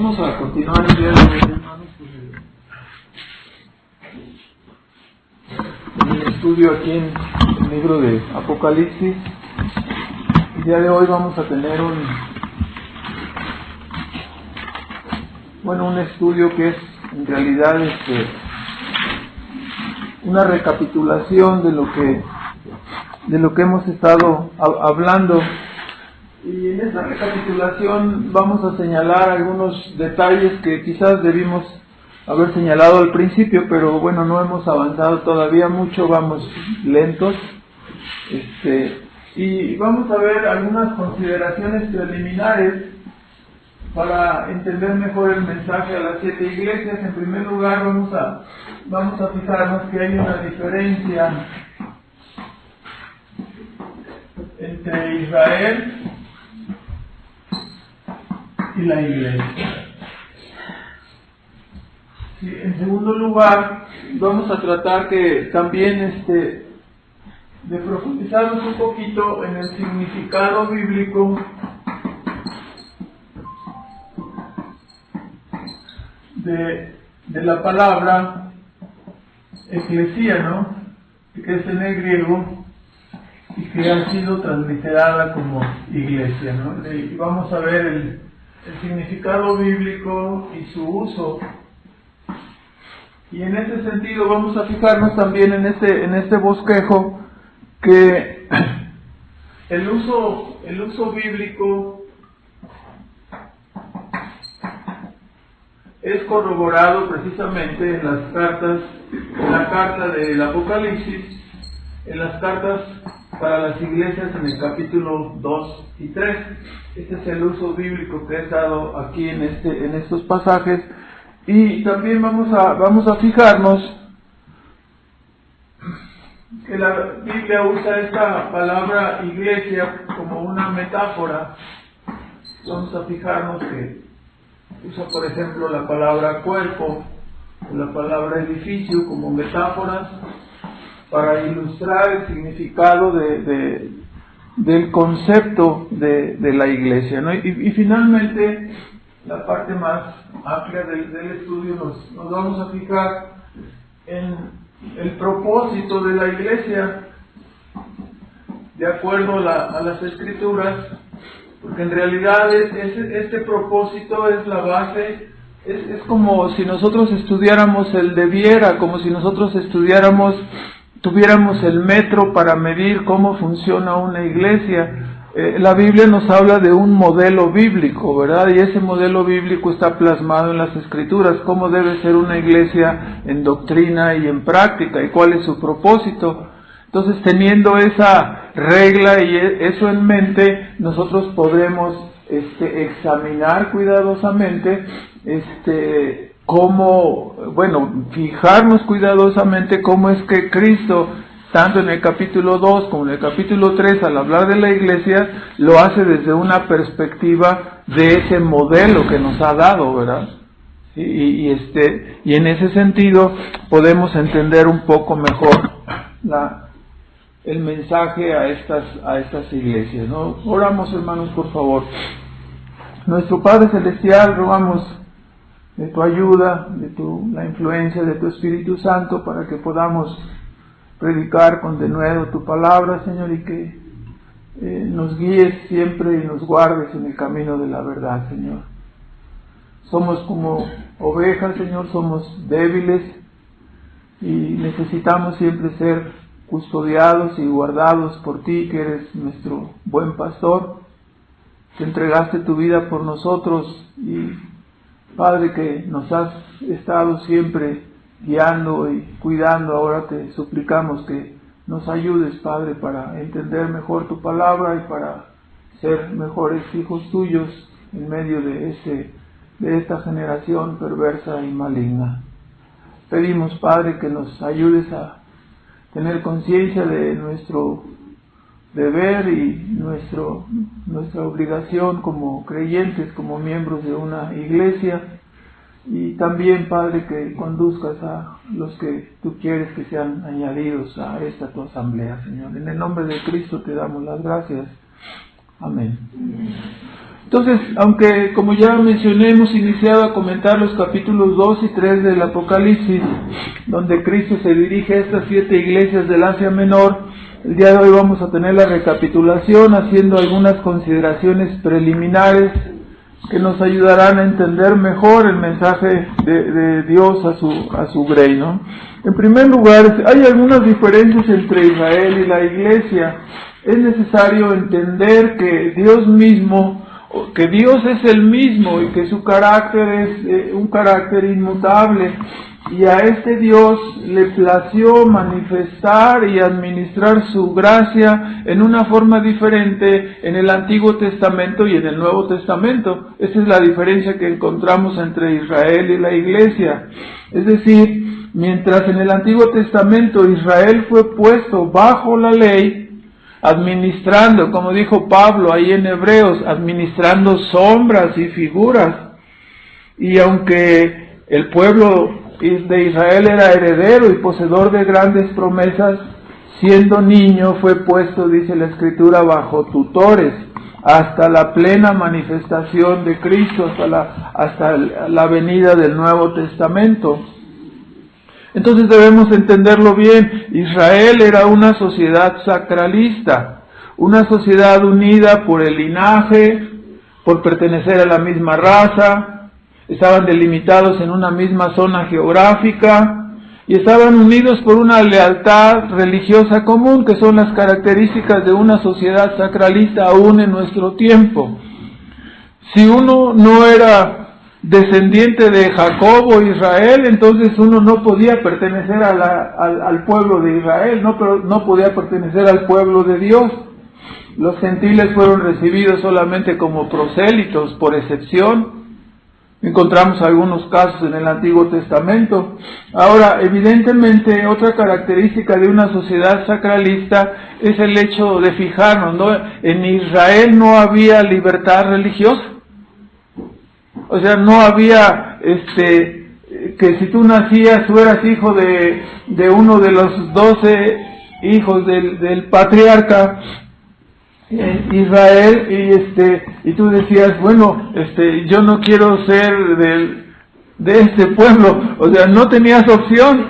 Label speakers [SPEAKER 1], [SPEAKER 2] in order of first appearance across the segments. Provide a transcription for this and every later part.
[SPEAKER 1] Vamos a continuar el día de hoy, hermanos, en el estudio aquí en el libro de Apocalipsis. El día de hoy vamos a tener un estudio que es en realidad una recapitulación de lo que hemos estado hablando. Y en esta recapitulación vamos a señalar algunos detalles que quizás debimos haber señalado al principio, pero bueno, no hemos avanzado todavía mucho, vamos lentos. Y vamos a ver algunas consideraciones preliminares para entender mejor el mensaje a las 7 iglesias. En primer lugar, vamos a fijarnos que hay una diferencia entre Israel y la iglesia. Sí, en segundo lugar, vamos a tratar que también de profundizarnos un poquito en el significado bíblico de la palabra eclesía, ¿no? Que es en el griego y que ha sido transliterada como iglesia, ¿no? Y vamos a ver el significado bíblico y su uso. Y en ese sentido vamos a fijarnos también en este bosquejo que el uso bíblico es corroborado precisamente en la carta del Apocalipsis, en las cartas para las iglesias en el capítulo 2 y 3. Este es el uso bíblico que he dado aquí en estos pasajes. Y también vamos a fijarnos que la Biblia usa esta palabra iglesia como una metáfora. Vamos a fijarnos que usa, por ejemplo, la palabra cuerpo o la palabra edificio como metáforas para ilustrar el significado del concepto de la iglesia, ¿no? Y finalmente, la parte más amplia del estudio nos vamos a fijar en el propósito de la iglesia de acuerdo a las escrituras, porque en realidad este propósito es la base. Es como si nosotros estudiáramos el debiera, como si nosotros tuviéramos el metro para medir cómo funciona una iglesia. La Biblia nos habla de un modelo bíblico, ¿verdad? Y ese modelo bíblico está plasmado en las Escrituras, cómo debe ser una iglesia en doctrina y en práctica, y cuál es su propósito. Entonces, teniendo esa regla y eso en mente, nosotros podremos examinar cuidadosamente fijarnos cuidadosamente cómo es que Cristo, tanto en el capítulo 2 como en el capítulo 3, al hablar de la iglesia, lo hace desde una perspectiva de ese modelo que nos ha dado, ¿verdad? Y en ese sentido podemos entender un poco mejor el mensaje a estas iglesias, ¿no? Oramos, hermanos, por favor. Nuestro Padre Celestial, rogamos de tu ayuda, la influencia de tu Espíritu Santo para que podamos predicar con denuedo tu palabra, Señor, y que nos guíes siempre y nos guardes en el camino de la verdad, Señor. Somos como ovejas, Señor, somos débiles y necesitamos siempre ser custodiados y guardados por ti, que eres nuestro buen pastor, que entregaste tu vida por nosotros, y Padre, que nos has estado siempre guiando y cuidando. Ahora te suplicamos que nos ayudes, Padre, para entender mejor tu palabra y para ser mejores hijos tuyos en medio de esta generación perversa y maligna. Pedimos, Padre, que nos ayudes a tener conciencia de nuestro deber y nuestra obligación como creyentes, como miembros de una iglesia, y también, Padre, que conduzcas a los que tú quieres que sean añadidos a esta tu asamblea, Señor. En el nombre de Cristo te damos las gracias. Amén. Entonces, aunque como ya mencioné, hemos iniciado a comentar los capítulos 2 y 3 del Apocalipsis, donde Cristo se dirige a estas 7 iglesias del Asia Menor, el día de hoy vamos a tener la recapitulación, haciendo algunas consideraciones preliminares que nos ayudarán a entender mejor el mensaje de Dios a su grey, ¿no? En primer lugar, hay algunas diferencias entre Israel y la iglesia. Es necesario entender que Dios es el mismo y que su carácter es un carácter inmutable, y a este Dios le plació manifestar y administrar su gracia en una forma diferente en el Antiguo Testamento y en el Nuevo Testamento. Esa es la diferencia que encontramos entre Israel y la iglesia. Es decir, mientras en el Antiguo Testamento Israel fue puesto bajo la ley, administrando, como dijo Pablo ahí en Hebreos, administrando sombras y figuras. Y aunque el pueblo de Israel era heredero y poseedor de grandes promesas, siendo niño fue puesto, dice la Escritura, bajo tutores, hasta la plena manifestación de Cristo, hasta la venida del Nuevo Testamento. Entonces debemos entenderlo bien. Israel era una sociedad sacralista, una sociedad unida por el linaje, por pertenecer a la misma raza, estaban delimitados en una misma zona geográfica y estaban unidos por una lealtad religiosa común, que son las características de una sociedad sacralista aún en nuestro tiempo. Si uno no era descendiente de Jacob o Israel, entonces uno no podía pertenecer al pueblo de Israel, no podía pertenecer al pueblo de Dios. Los gentiles fueron recibidos solamente como prosélitos por excepción. Encontramos algunos casos en el Antiguo Testamento. Ahora, evidentemente, otra característica de una sociedad sacralista es el hecho de fijarnos, ¿no? En Israel no había libertad religiosa. O sea, no había, que si tú nacías, tú eras hijo de uno de los 12 hijos del patriarca Israel, y tú decías, bueno, yo no quiero ser de este pueblo. O sea, no tenías opción.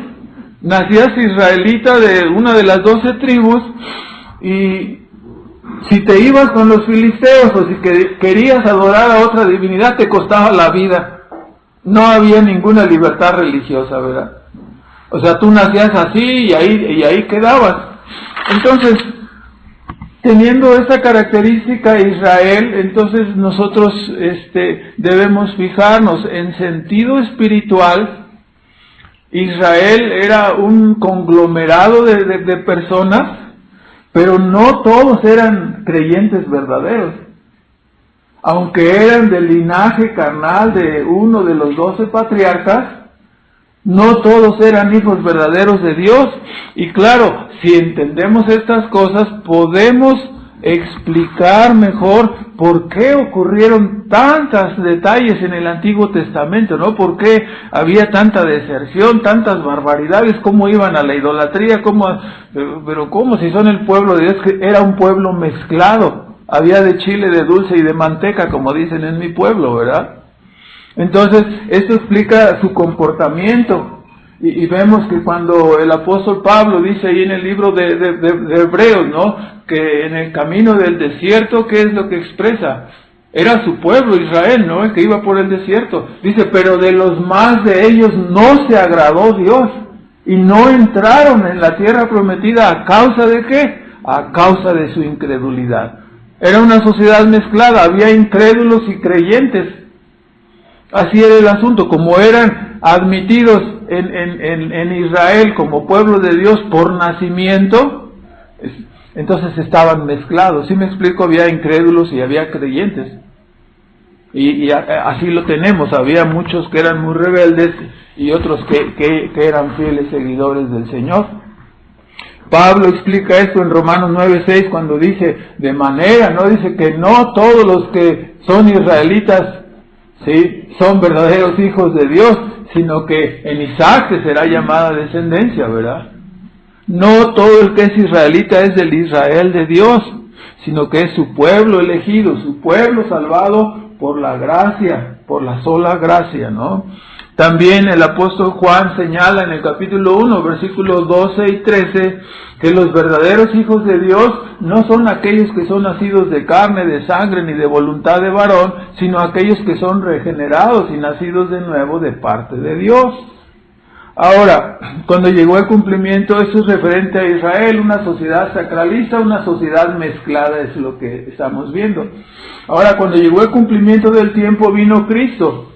[SPEAKER 1] Nacías israelita de una de las 12 tribus, y si te ibas con los filisteos o si querías adorar a otra divinidad, te costaba la vida. No había ninguna libertad religiosa, ¿verdad? O sea, tú nacías así y ahí quedabas. Entonces, teniendo esta característica Israel, entonces nosotros debemos fijarnos en sentido espiritual. Israel era un conglomerado de personas, pero no todos eran creyentes verdaderos. Aunque eran del linaje carnal de uno de los 12 patriarcas, no todos eran hijos verdaderos de Dios. Y claro, si entendemos estas cosas, podemos explicar mejor por qué ocurrieron tantos detalles en el Antiguo Testamento, ¿no? Por qué había tanta deserción, tantas barbaridades, cómo iban a la idolatría, pero cómo, si son el pueblo de Dios, que era un pueblo mezclado, había de chile, de dulce y de manteca, como dicen en mi pueblo, ¿verdad? Entonces, esto explica su comportamiento. Y vemos que cuando el apóstol Pablo dice ahí en el libro de Hebreos, ¿no? Que en el camino del desierto, ¿qué es lo que expresa? Era su pueblo Israel, ¿no? El que iba por el desierto. Dice, pero de los más de ellos no se agradó Dios y no entraron en la tierra prometida. ¿A causa de qué? A causa de su incredulidad. Era una sociedad mezclada, había incrédulos y creyentes. Así era el asunto, como eran admitidos en Israel como pueblo de Dios por nacimiento, entonces estaban mezclados. ¿Sí me explico? Había incrédulos y había creyentes. Y así lo tenemos, había muchos que eran muy rebeldes y otros que eran fieles seguidores del Señor. Pablo explica esto en Romanos 9:6 cuando dice, de manera, no dice que no todos los que son israelitas, sí, son verdaderos hijos de Dios, sino que en Isaac se será llamada descendencia, ¿verdad? No todo el que es israelita es del Israel de Dios, sino que es su pueblo elegido, su pueblo salvado por la gracia, por la sola gracia, ¿no? También el apóstol Juan señala en el capítulo 1, versículos 12 y 13, que los verdaderos hijos de Dios no son aquellos que son nacidos de carne, de sangre, ni de voluntad de varón, sino aquellos que son regenerados y nacidos de nuevo de parte de Dios. Ahora, cuando llegó el cumplimiento, esto es referente a Israel, una sociedad sacralista, una sociedad mezclada, es lo que estamos viendo. Ahora, cuando llegó el cumplimiento del tiempo, vino Cristo.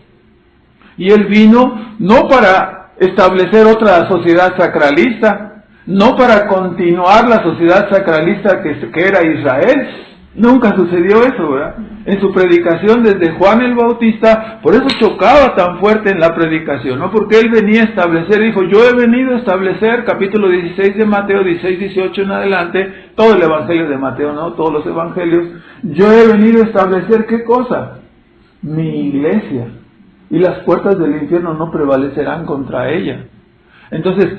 [SPEAKER 1] Y Él vino no para establecer otra sociedad sacralista, no para continuar la sociedad sacralista que era Israel. Nunca sucedió eso, ¿verdad? En su predicación desde Juan el Bautista, por eso chocaba tan fuerte en la predicación, ¿no? Porque Él venía a establecer, dijo, yo he venido a establecer, capítulo 16 de Mateo, 16, 18 en adelante, todo el evangelio de Mateo, ¿no? Todos los evangelios, yo he venido a establecer, ¿qué cosa? Mi iglesia. Y las puertas del infierno no prevalecerán contra ella. Entonces,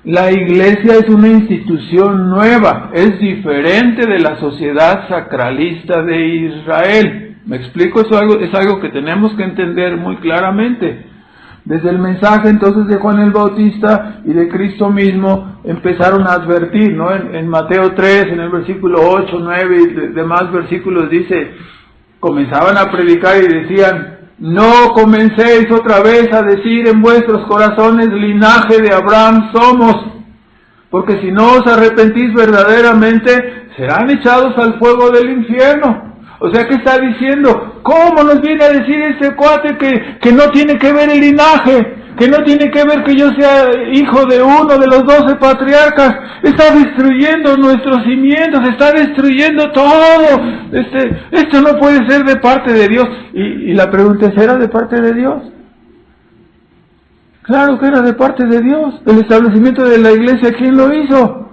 [SPEAKER 1] la iglesia es una institución nueva, es diferente de la sociedad sacralista de Israel. ¿Me explico? Eso es algo que tenemos que entender muy claramente. Desde el mensaje entonces de Juan el Bautista y de Cristo mismo empezaron a advertir, ¿no? En Mateo 3, en el versículo 8, 9 y demás versículos dice, comenzaban a predicar y decían, no comencéis otra vez a decir en vuestros corazones, linaje de Abraham somos, porque si no os arrepentís verdaderamente, serán echados al fuego del infierno. O sea, ¿qué está diciendo? ¿Cómo nos viene a decir este cuate que no tiene que ver el linaje? Que no tiene que ver que yo sea hijo de uno de los 12 patriarcas. Está destruyendo nuestros cimientos, está destruyendo todo. Esto no puede ser de parte de Dios. Y la pregunta es, ¿era de parte de Dios? Claro que era de parte de Dios. El establecimiento de la iglesia, ¿quién lo hizo?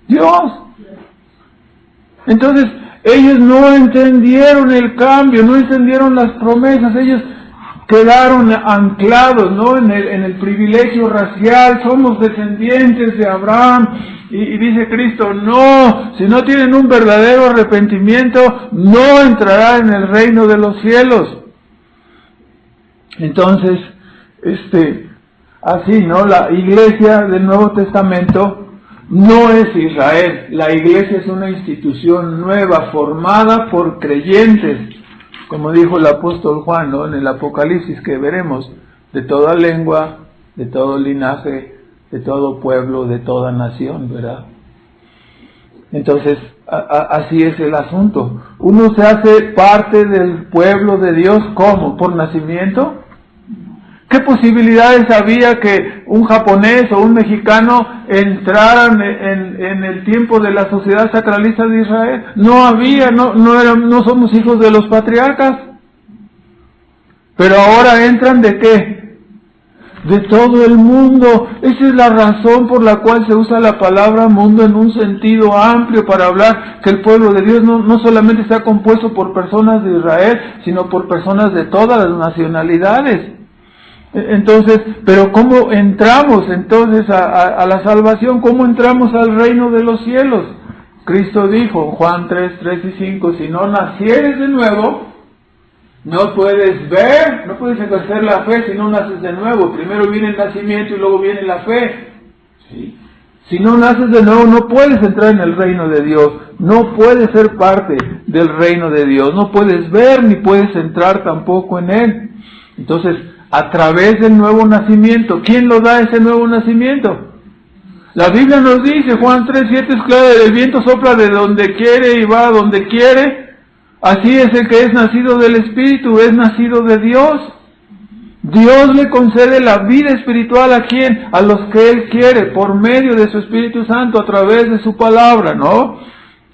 [SPEAKER 1] Dios. Entonces, ellos no entendieron el cambio, no entendieron las promesas, ellos quedaron anclados, ¿no? en el privilegio racial, somos descendientes de Abraham, y dice Cristo, no, si no tienen un verdadero arrepentimiento, no entrarán en el reino de los cielos. Entonces, así, ¿no? La iglesia del Nuevo Testamento no es Israel, la iglesia es una institución nueva, formada por creyentes, como dijo el apóstol Juan, ¿no? En el Apocalipsis que veremos, de toda lengua, de todo linaje, de todo pueblo, de toda nación, ¿verdad? Entonces, así es el asunto. Uno se hace parte del pueblo de Dios, ¿cómo? ¿Por nacimiento? ¿Qué posibilidades había que un japonés o un mexicano entraran en el tiempo de la sociedad sacralista de Israel? No había, no somos hijos de los patriarcas. Pero ahora entran ¿de qué? De todo el mundo. Esa es la razón por la cual se usa la palabra mundo en un sentido amplio para hablar que el pueblo de Dios no solamente está compuesto por personas de Israel, sino por personas de todas las nacionalidades. Entonces, pero ¿cómo entramos entonces a la salvación? ¿Cómo entramos al reino de los cielos? Cristo dijo en Juan 3, 3 y 5, si no nacieres de nuevo, no puedes ver, no puedes ejercer la fe si no naces de nuevo. Primero viene el nacimiento y luego viene la fe. ¿Sí? Si no naces de nuevo, no puedes entrar en el reino de Dios, no puedes ser parte del reino de Dios, no puedes ver ni puedes entrar tampoco en él. Entonces, a través del nuevo nacimiento. ¿Quién lo da ese nuevo nacimiento? La Biblia nos dice, Juan 3:7 es claro, el viento sopla de donde quiere y va a donde quiere. Así es el que es nacido del Espíritu, es nacido de Dios. Dios le concede la vida espiritual ¿a quién? A los que Él quiere, por medio de su Espíritu Santo, a través de su palabra, ¿no?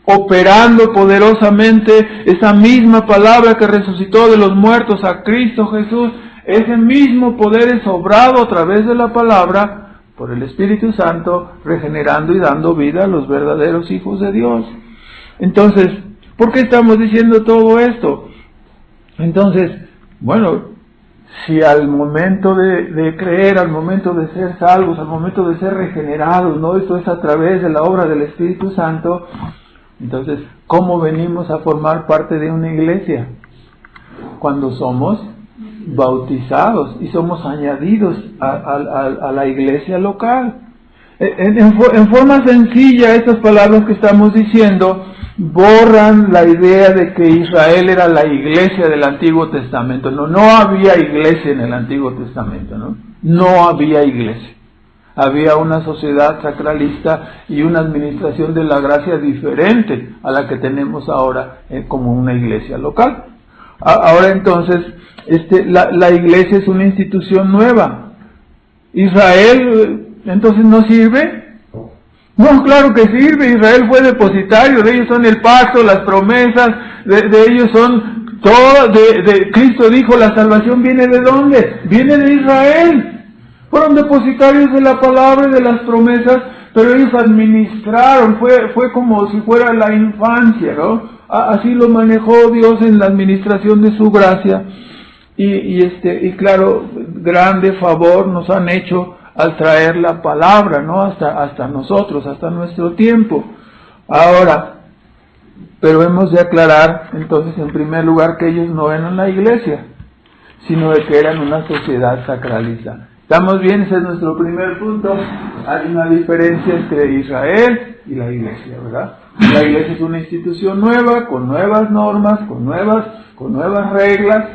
[SPEAKER 1] Operando poderosamente esa misma palabra que resucitó de los muertos a Cristo Jesús. Ese mismo poder es obrado a través de la palabra por el Espíritu Santo, regenerando y dando vida a los verdaderos hijos de Dios. Entonces, ¿por qué estamos diciendo todo esto? Entonces, bueno, si al momento de creer, al momento de ser salvos, al momento de ser regenerados, ¿no? Esto es a través de la obra del Espíritu Santo, Entonces, ¿cómo venimos a formar parte de una iglesia? Cuando somos bautizados y somos añadidos a la iglesia local. En forma sencilla, estas palabras que estamos diciendo borran la idea de que Israel era la iglesia del Antiguo Testamento. No había iglesia en el Antiguo Testamento, no había iglesia. Había una sociedad sacralista y una administración de la gracia diferente a la que tenemos ahora como una iglesia local. Ahora entonces, la iglesia es una institución nueva. ¿Israel entonces no sirve? No, claro que sirve. Israel fue depositario, de ellos son el pacto, las promesas, de ellos son todo. Cristo dijo, la salvación viene ¿de dónde? Viene de Israel. Fueron depositarios de la palabra y de las promesas, pero ellos administraron, fue como si fuera la infancia, ¿no? Así lo manejó Dios en la administración de su gracia, y claro, grande favor nos han hecho al traer la palabra, ¿no? Hasta nosotros, hasta nuestro tiempo. Ahora, pero hemos de aclarar, entonces, en primer lugar, que ellos no eran la iglesia, sino de que eran una sociedad sacralista. ¿Estamos bien? Ese es nuestro primer punto. Hay una diferencia entre Israel y la iglesia, ¿verdad? La iglesia es una institución nueva, con nuevas normas, con nuevas reglas,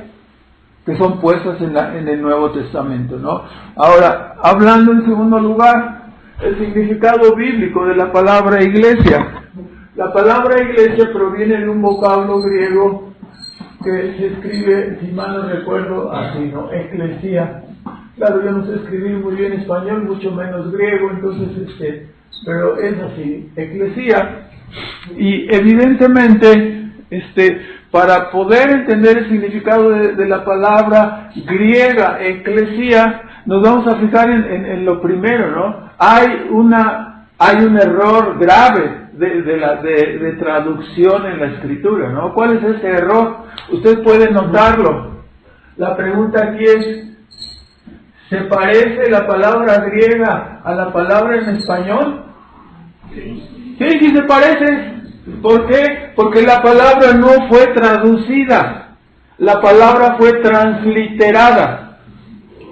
[SPEAKER 1] que son puestas en el Nuevo Testamento, ¿no? Ahora, hablando en segundo lugar, el significado bíblico de la palabra iglesia. La palabra iglesia proviene de un vocablo griego que se escribe, si mal no recuerdo, así, ¿no? Eclesia. Claro, yo no sé escribir muy bien español, mucho menos griego, entonces, pero es así, eclesia. Y evidentemente, para poder entender el significado de la palabra griega, eclesia, nos vamos a fijar en lo primero, ¿no? Hay un error grave de traducción en la escritura, ¿no? ¿Cuál es ese error? Usted puede notarlo. La pregunta aquí es, ¿se parece la palabra griega a la palabra en español? Sí se parece. ¿Por qué? Porque la palabra no fue traducida. La palabra fue transliterada.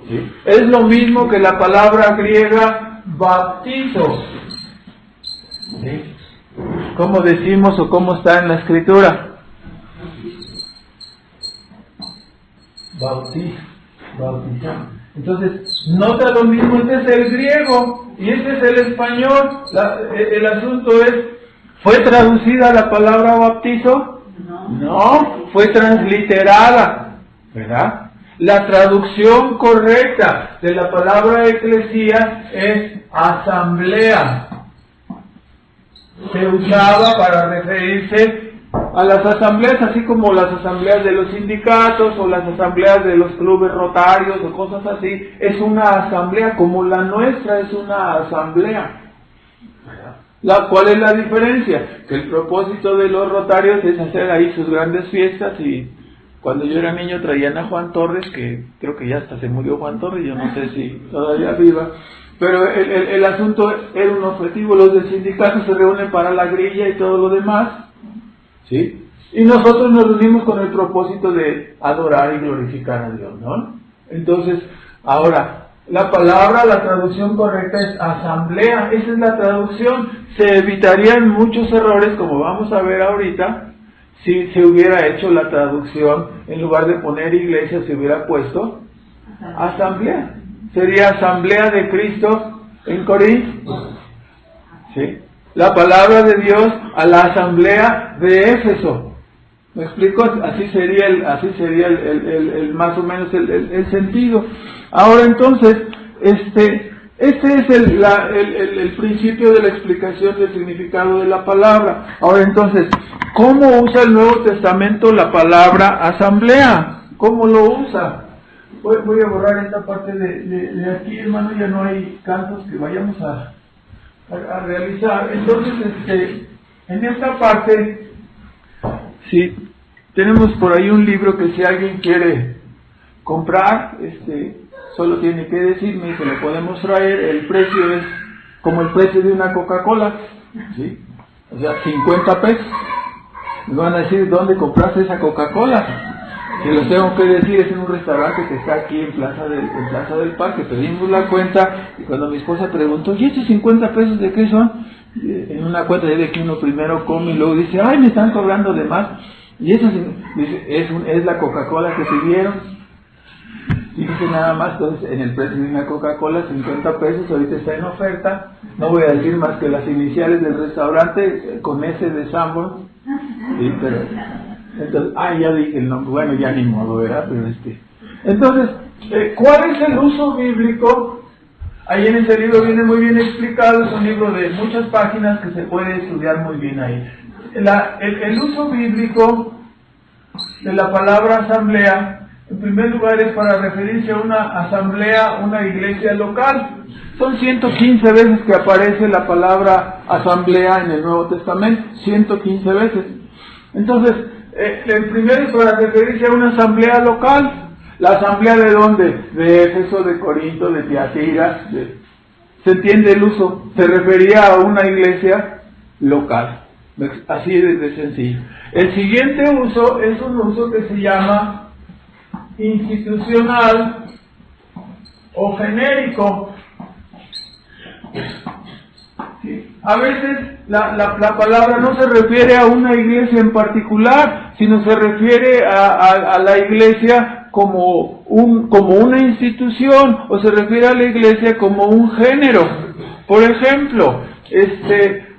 [SPEAKER 1] ¿Sí? Es lo mismo que la palabra griega bautizo. ¿Sí? ¿Cómo decimos o cómo está en la escritura? Bautizar. Entonces, nota lo mismo, este es el griego y este es el español. El asunto es, ¿fue traducida la palabra bautizo? No, fue transliterada, ¿verdad? La traducción correcta de la palabra eclesia es asamblea. Se usaba para referirse a las asambleas, así como las asambleas de los sindicatos o las asambleas de los clubes rotarios o cosas así. Es una asamblea, como la nuestra es una asamblea. ¿Cuál es la diferencia? Que el propósito de los rotarios es hacer ahí sus grandes fiestas, y cuando yo era niño traían a Juan Torres, que creo que ya hasta se murió Juan Torres, yo no sé si todavía viva, pero el asunto era un objetivo. Los del sindicato se reúnen para la grilla y todo lo demás, ¿sí? Y nosotros nos reunimos con el propósito de adorar y glorificar a Dios, ¿no? Entonces, ahora, la traducción correcta es asamblea, esa es la traducción. Se evitarían muchos errores, como vamos a ver ahorita, si se hubiera hecho la traducción, en lugar de poner iglesia, se hubiera puesto asamblea. Sería asamblea de Cristo en Corinto, ¿sí? La palabra de Dios a la asamblea de Éfeso. ¿Me explico? Así sería el más o menos el sentido. Ahora entonces, este es el principio de la explicación del significado de la palabra. Ahora entonces, ¿cómo usa el Nuevo Testamento la palabra asamblea? ¿Cómo lo usa? Voy a borrar esta parte de aquí, hermano, ya no hay cantos que vayamos a realizar. Entonces, en esta parte, sí, tenemos por ahí un libro que si alguien quiere comprar, solo tiene que decirme y se lo podemos traer. El precio es como el precio de una Coca-Cola, ¿sí? O sea, 50 pesos. Me van a decir, ¿dónde compraste esa Coca-Cola? Que lo tengo que decir, es en un restaurante que está aquí en Plaza del Parque. Pedimos la cuenta y cuando mi esposa preguntó, ¿y estos 50 pesos de qué son? En una cuenta de que uno primero come y luego dice, ¡ay, me están cobrando de más! Y eso dice, es la Coca-Cola que pidieron. Y dice nada más, entonces en el precio de una Coca-Cola 50 pesos, ahorita está en oferta. No voy a decir más que las iniciales del restaurante con S de Sanborn. Sí, pero entonces, ya dije el nombre, bueno, ya ni modo, ¿verdad? Pero entonces, ¿cuál es el uso bíblico? Ahí en ese libro viene muy bien explicado, es un libro de muchas páginas que se puede estudiar muy bien ahí. El uso bíblico de la palabra asamblea, en primer lugar, es para referirse a una asamblea, una iglesia local. Son 115 veces que aparece la palabra asamblea en el Nuevo Testamento, 115 veces. Entonces, el primero es para referirse a una asamblea local. ¿La asamblea de dónde? De Éfeso, de Corinto, de Tiatira. ¿Se entiende el uso? Se refería a una iglesia local. Así de sencillo. El siguiente uso es un uso que se llama institucional o genérico. A veces la palabra no se refiere a una iglesia en particular, sino se refiere a la iglesia como una institución, o se refiere a la iglesia como un género. Por ejemplo,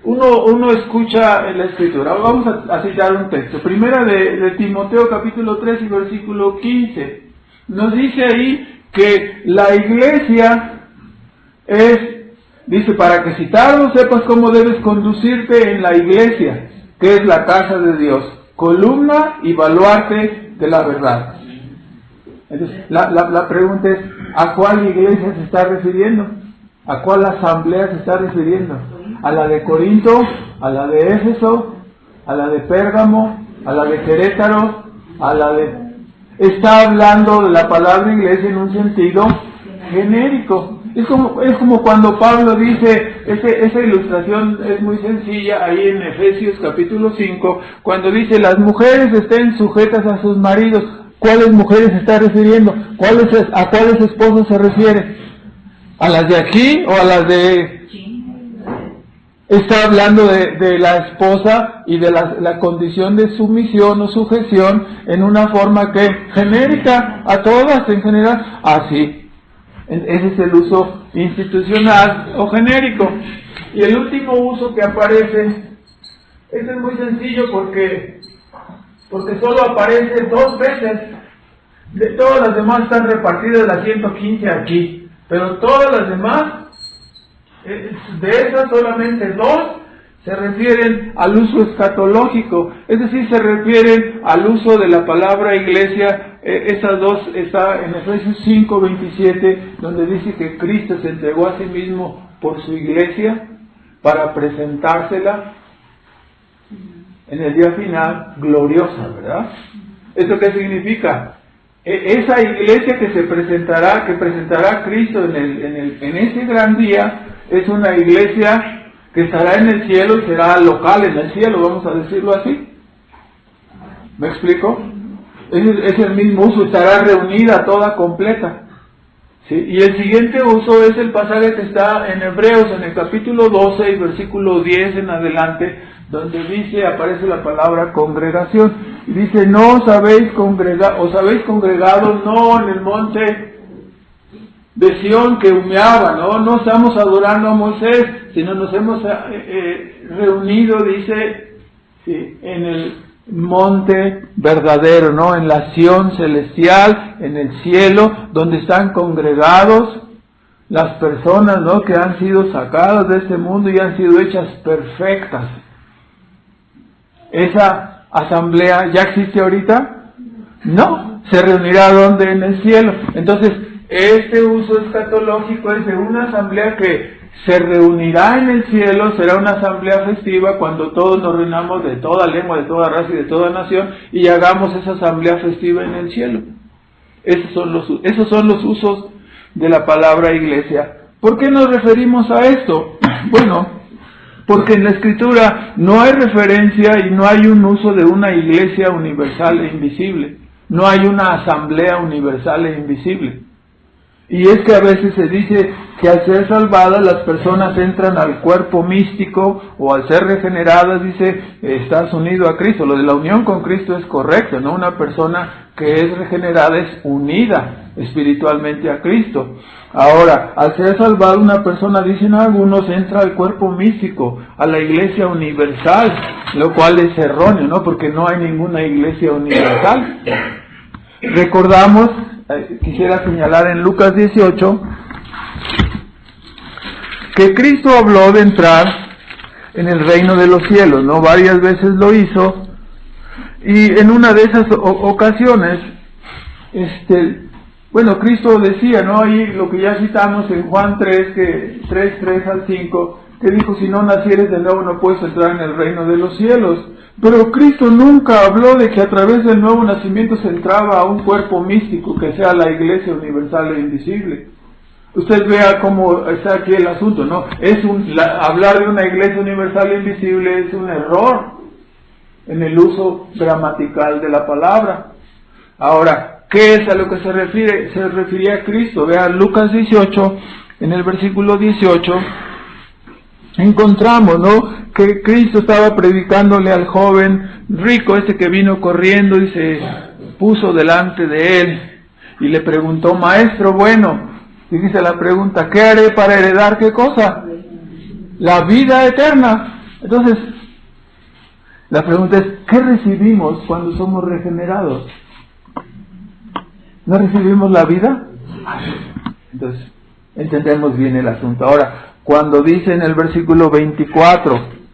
[SPEAKER 1] uno escucha en la escritura. Vamos a citar un texto. Primera de Timoteo capítulo 3 y versículo 15. Nos dice ahí que la iglesia dice, para que si tardo sepas cómo debes conducirte en la iglesia, que es la casa de Dios, columna y baluarte de la verdad. Entonces, la pregunta es, ¿a cuál iglesia se está refiriendo? ¿A cuál asamblea se está refiriendo? ¿A la de Corinto? ¿A la de Éfeso? ¿A la de Pérgamo? ¿A la de Querétaro? Está hablando de la palabra iglesia en un sentido genérico. Es como cuando Pablo dice, esa ilustración es muy sencilla, ahí en Efesios capítulo 5, cuando dice, las mujeres estén sujetas a sus maridos. ¿Cuáles mujeres se está refiriendo? ¿A cuáles esposas se refiere? ¿A las de aquí o a las de...? Está hablando de la esposa y de la condición de sumisión o sujeción en una forma que genérica, a todas en general, así. Ese es el uso institucional o genérico. Y el último uso que aparece, este es muy sencillo porque solo aparece 2 veces. De todas las demás están repartidas las 115 aquí, pero todas las demás, de esas solamente 2 se refieren al uso escatológico, es decir, se refieren al uso de la palabra iglesia. Esas 2 está en Efesios 5:27, donde dice que Cristo se entregó a sí mismo por su iglesia para presentársela en el día final gloriosa, ¿verdad? ¿Esto qué significa? Esa iglesia que presentará Cristo en ese gran día, es una iglesia que estará en el cielo y será local en el cielo, vamos a decirlo así. ¿Me explico? Es el mismo uso, estará reunida toda completa. ¿Sí? Y el siguiente uso es el pasaje que está en Hebreos, en el capítulo 12 y versículo 10 en adelante, donde aparece la palabra congregación. Y dice, os habéis congregado no en el monte de Sión que humeaba, no estamos adorando a Moisés, sino nos hemos reunido, dice, sí, en el monte verdadero, en la Sión celestial, en el cielo, donde están congregados las personas, que han sido sacadas de este mundo y han sido hechas perfectas. ¿Esa asamblea ya existe ahorita? No, se reunirá ¿dónde? En el cielo. Entonces, este uso escatológico es de una asamblea que se reunirá en el cielo, será una asamblea festiva cuando todos nos reunamos de toda lengua, de toda raza y de toda nación y hagamos esa asamblea festiva en el cielo. Esos son los usos de la palabra iglesia. ¿Por qué nos referimos a esto? Bueno, Porque en la Escritura no hay referencia y no hay un uso de una iglesia universal e invisible. No hay una asamblea universal e invisible. Y es que a veces se dice que al ser salvadas las personas entran al cuerpo místico, o al ser regeneradas, dice, estás unido a Cristo. Lo de la unión con Cristo es correcto, ¿no? Una persona que es regenerada es unida espiritualmente a Cristo. Ahora, al ser salvada una persona, dicen algunos, entra al cuerpo místico, a la iglesia universal, lo cual es erróneo, ¿no? Porque no hay ninguna iglesia universal. Recordamos, quisiera señalar en Lucas 18, que Cristo habló de entrar en el reino de los cielos, ¿no? Varias veces lo hizo, y en una de esas ocasiones, Cristo decía, ¿no? Ahí lo que ya citamos en Juan 3 al 5, que dijo, si no nacieres de nuevo no puedes entrar en el reino de los cielos. Pero Cristo nunca habló de que a través del nuevo nacimiento se entraba a un cuerpo místico, que sea la iglesia universal e invisible. Usted vea cómo está aquí el asunto, ¿no? Hablar de una iglesia universal e invisible es un error en el uso gramatical de la palabra. Ahora, ¿qué es a lo que se refiere? Se refería a Cristo. Vea Lucas 18, en el versículo 18, encontramos, ¿no?, que Cristo estaba predicándole al joven rico, que vino corriendo y se puso delante de él y le preguntó, maestro bueno, y dice la pregunta, ¿qué haré para heredar qué cosa? La vida eterna. Entonces, la pregunta es, ¿qué recibimos cuando somos regenerados? ¿No recibimos la vida? Entonces, entendemos bien el asunto. Ahora, cuando dice en el versículo 24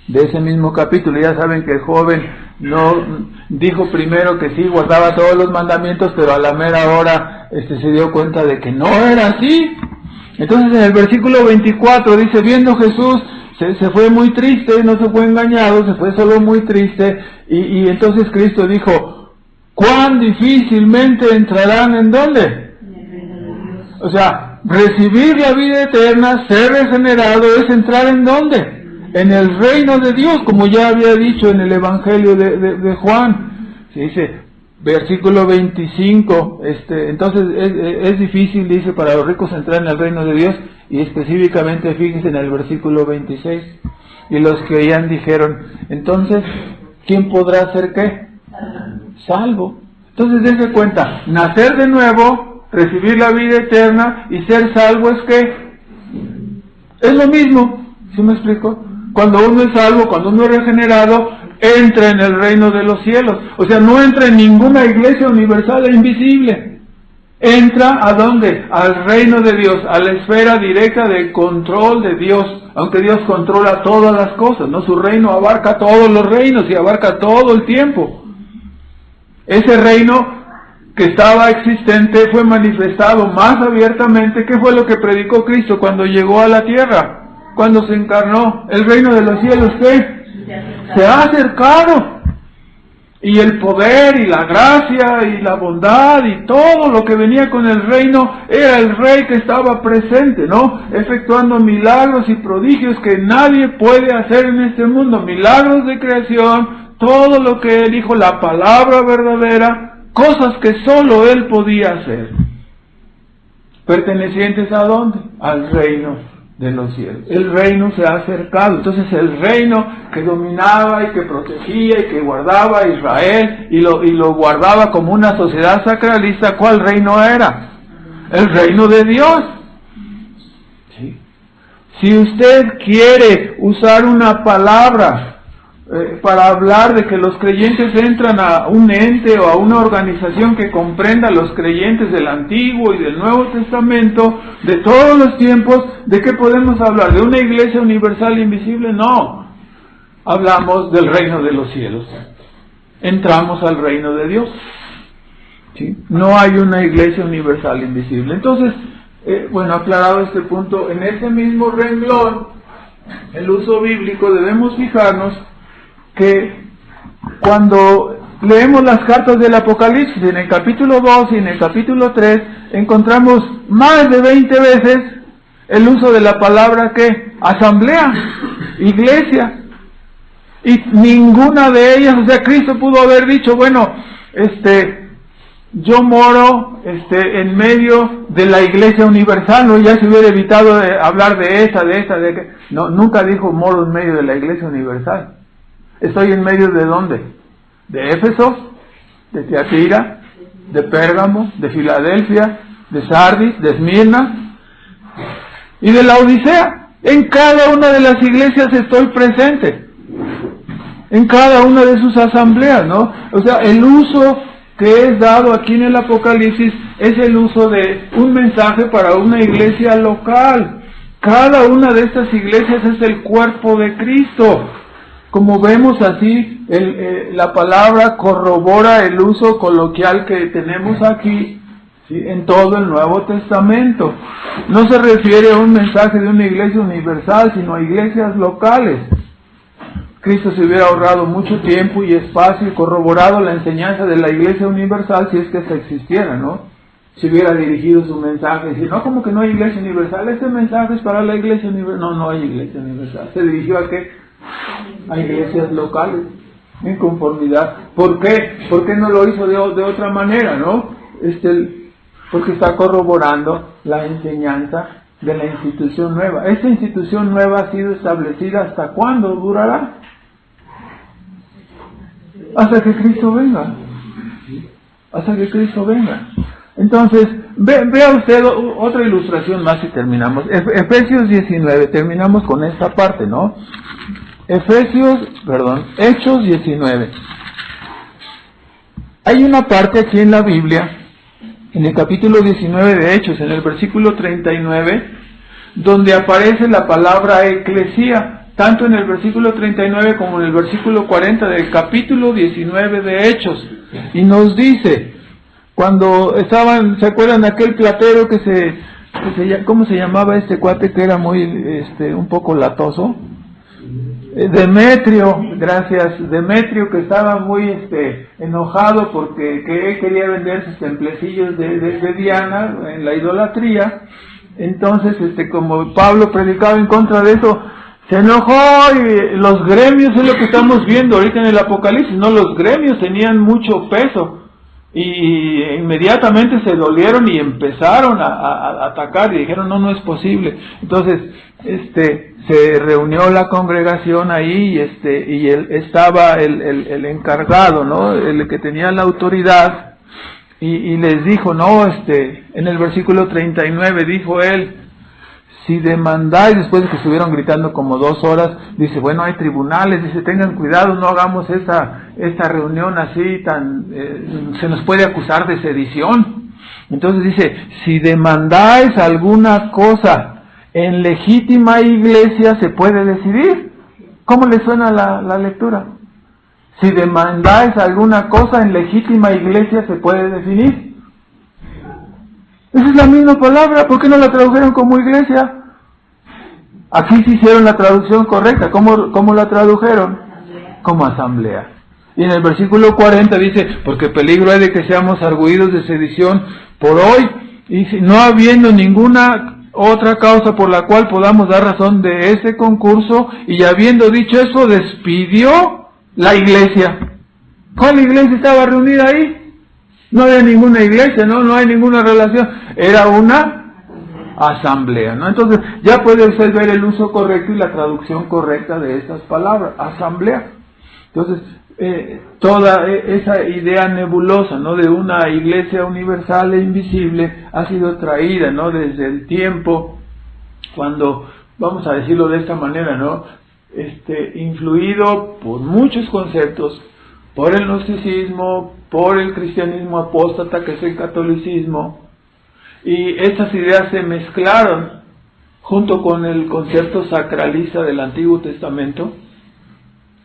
[SPEAKER 1] de ese mismo capítulo, ya saben que el joven no dijo primero que sí, guardaba todos los mandamientos, pero a la mera hora se dio cuenta de que no era así. Entonces en el versículo 24 dice, viendo Jesús, se fue muy triste, no se fue engañado, se fue solo muy triste, y entonces Cristo dijo, ¿cuán difícilmente entrarán en dónde? O sea, recibir la vida eterna, ser regenerado, es entrar en dónde? En el reino de Dios, como ya había dicho en el Evangelio de Juan. Se dice, versículo 25, entonces es difícil, dice, para los ricos entrar en el reino de Dios, y específicamente fíjense en el versículo 26, y los que oían dijeron, entonces, ¿quién podrá ser qué? Salvo. Entonces dense cuenta, nacer de nuevo, recibir la vida eterna y ser salvo es que es lo mismo. ¿Sí me explico? Cuando uno es salvo, cuando uno es regenerado, entra en el reino de los cielos. O sea, no entra en ninguna iglesia universal e invisible. Entra ¿a dónde? Al reino de Dios, a la esfera directa de control de Dios. Aunque Dios controla todas las cosas, ¿no? Su reino abarca todos los reinos y abarca todo el tiempo. Ese reino que estaba existente fue manifestado más abiertamente. ¿Qué fue lo que predicó Cristo cuando llegó a la tierra? Cuando se encarnó, el reino de los cielos, ¿qué? Se ha acercado. Y el poder y la gracia y la bondad y todo lo que venía con el reino era el rey que estaba presente, ¿no? Efectuando milagros y prodigios que nadie puede hacer en este mundo. Milagros de creación, todo lo que él dijo, la palabra verdadera, cosas que solo él podía hacer. ¿Pertenecientes a dónde? Al reino de los cielos. El reino se ha acercado. Entonces el reino que dominaba y que protegía y que guardaba a Israel y lo guardaba como una sociedad sacralista, ¿cuál reino era? El reino de Dios. ¿Sí? Si usted quiere usar una palabra para hablar de que los creyentes entran a un ente o a una organización que comprenda a los creyentes del Antiguo y del Nuevo Testamento, de todos los tiempos, ¿de qué podemos hablar? ¿De una iglesia universal invisible? No. Hablamos del reino de los cielos. Entramos al reino de Dios. ¿Sí? No hay una iglesia universal invisible. Entonces, aclarado este punto, en este mismo renglón, el uso bíblico, debemos fijarnos que cuando leemos las cartas del Apocalipsis, en el capítulo 2 y en el capítulo 3, encontramos más de 20 veces el uso de la palabra ¿qué? Asamblea. iglesia. Y ninguna de ellas, o sea, Cristo pudo haber dicho, bueno, yo moro en medio de la iglesia universal, ¿no? Ya se hubiera evitado hablar de esta. No, nunca dijo moro en medio de la iglesia universal. Estoy en medio de ¿dónde? De Éfeso, de Tiatira, de Pérgamo, de Filadelfia, de Sardis, de Esmirna y de la Odisea. En cada una de las iglesias estoy presente, en cada una de sus asambleas, ¿no? O sea, el uso que es dado aquí en el Apocalipsis es el uso de un mensaje para una iglesia local. Cada una de estas iglesias es el cuerpo de Cristo. Como vemos así, la palabra corrobora el uso coloquial que tenemos aquí, ¿sí?, en todo el Nuevo Testamento. No se refiere a un mensaje de una iglesia universal, sino a iglesias locales. Cristo se hubiera ahorrado mucho tiempo y espacio y corroborado la enseñanza de la iglesia universal si es que esta existiera, ¿no? Si hubiera dirigido su mensaje, si no, como que no hay iglesia universal, este mensaje es para la iglesia universal. No, no hay iglesia universal. ¿Se dirigió a qué? A iglesias locales, en conformidad. ¿Por qué? ¿Por qué no lo hizo de otra manera, no? Porque está corroborando la enseñanza de la institución nueva. Esta institución nueva ha sido establecida, ¿hasta cuándo durará? Hasta que Cristo venga. Hasta que Cristo venga. Entonces, vea usted otra ilustración más y terminamos. Efesios 19, terminamos con esta parte, ¿no? Hechos 19. Hay una parte aquí en la Biblia, en el capítulo 19 de Hechos, en el versículo 39, donde aparece la palabra eclesía, tanto en el versículo 39 como en el versículo 40 del capítulo 19 de Hechos. Y nos dice, cuando estaban, ¿se acuerdan de aquel platero ¿cómo se llamaba este cuate que era muy, un poco latoso? Demetrio, gracias, Demetrio, que estaba muy enojado porque quería vender sus templecillos de Diana en la idolatría. Entonces, como Pablo predicaba en contra de eso, se enojó, y los gremios, es lo que estamos viendo ahorita en el Apocalipsis, ¿no? Los gremios tenían mucho peso y inmediatamente se dolieron y empezaron a atacar y dijeron, no es posible. Entonces, se reunió la congregación ahí y él estaba el encargado, ¿no? El que tenía la autoridad, y les dijo, no, en el versículo 39 dijo él, si demandáis, después de que estuvieron gritando como 2 horas, dice, bueno, hay tribunales, dice, tengan cuidado, no hagamos esta reunión así se nos puede acusar de sedición. Entonces dice, si demandáis alguna cosa en legítima iglesia, se puede decidir. ¿Cómo le suena la lectura? Si demandáis alguna cosa en legítima iglesia, se puede definir. Esa es la misma palabra, ¿por qué no la tradujeron como iglesia? Aquí sí hicieron la traducción correcta. ¿Cómo la tradujeron? Como asamblea. Y en el versículo 40 dice, porque peligro hay de que seamos arguidos de sedición por hoy, y no habiendo ninguna otra causa por la cual podamos dar razón de ese concurso, y habiendo dicho eso, despidió la iglesia. ¿Cuál iglesia estaba reunida ahí? No había ninguna iglesia, no hay ninguna relación. Era una asamblea, ¿no? Entonces, ya puede usted ver el uso correcto y la traducción correcta de estas palabras, asamblea. Entonces, toda esa idea nebulosa, ¿no?, de una iglesia universal e invisible ha sido traída, ¿no?, desde el tiempo cuando, vamos a decirlo de esta manera, ¿no?, influido por muchos conceptos, por el gnosticismo, por el cristianismo apóstata que es el catolicismo, y estas ideas se mezclaron junto con el concepto sacralista del Antiguo Testamento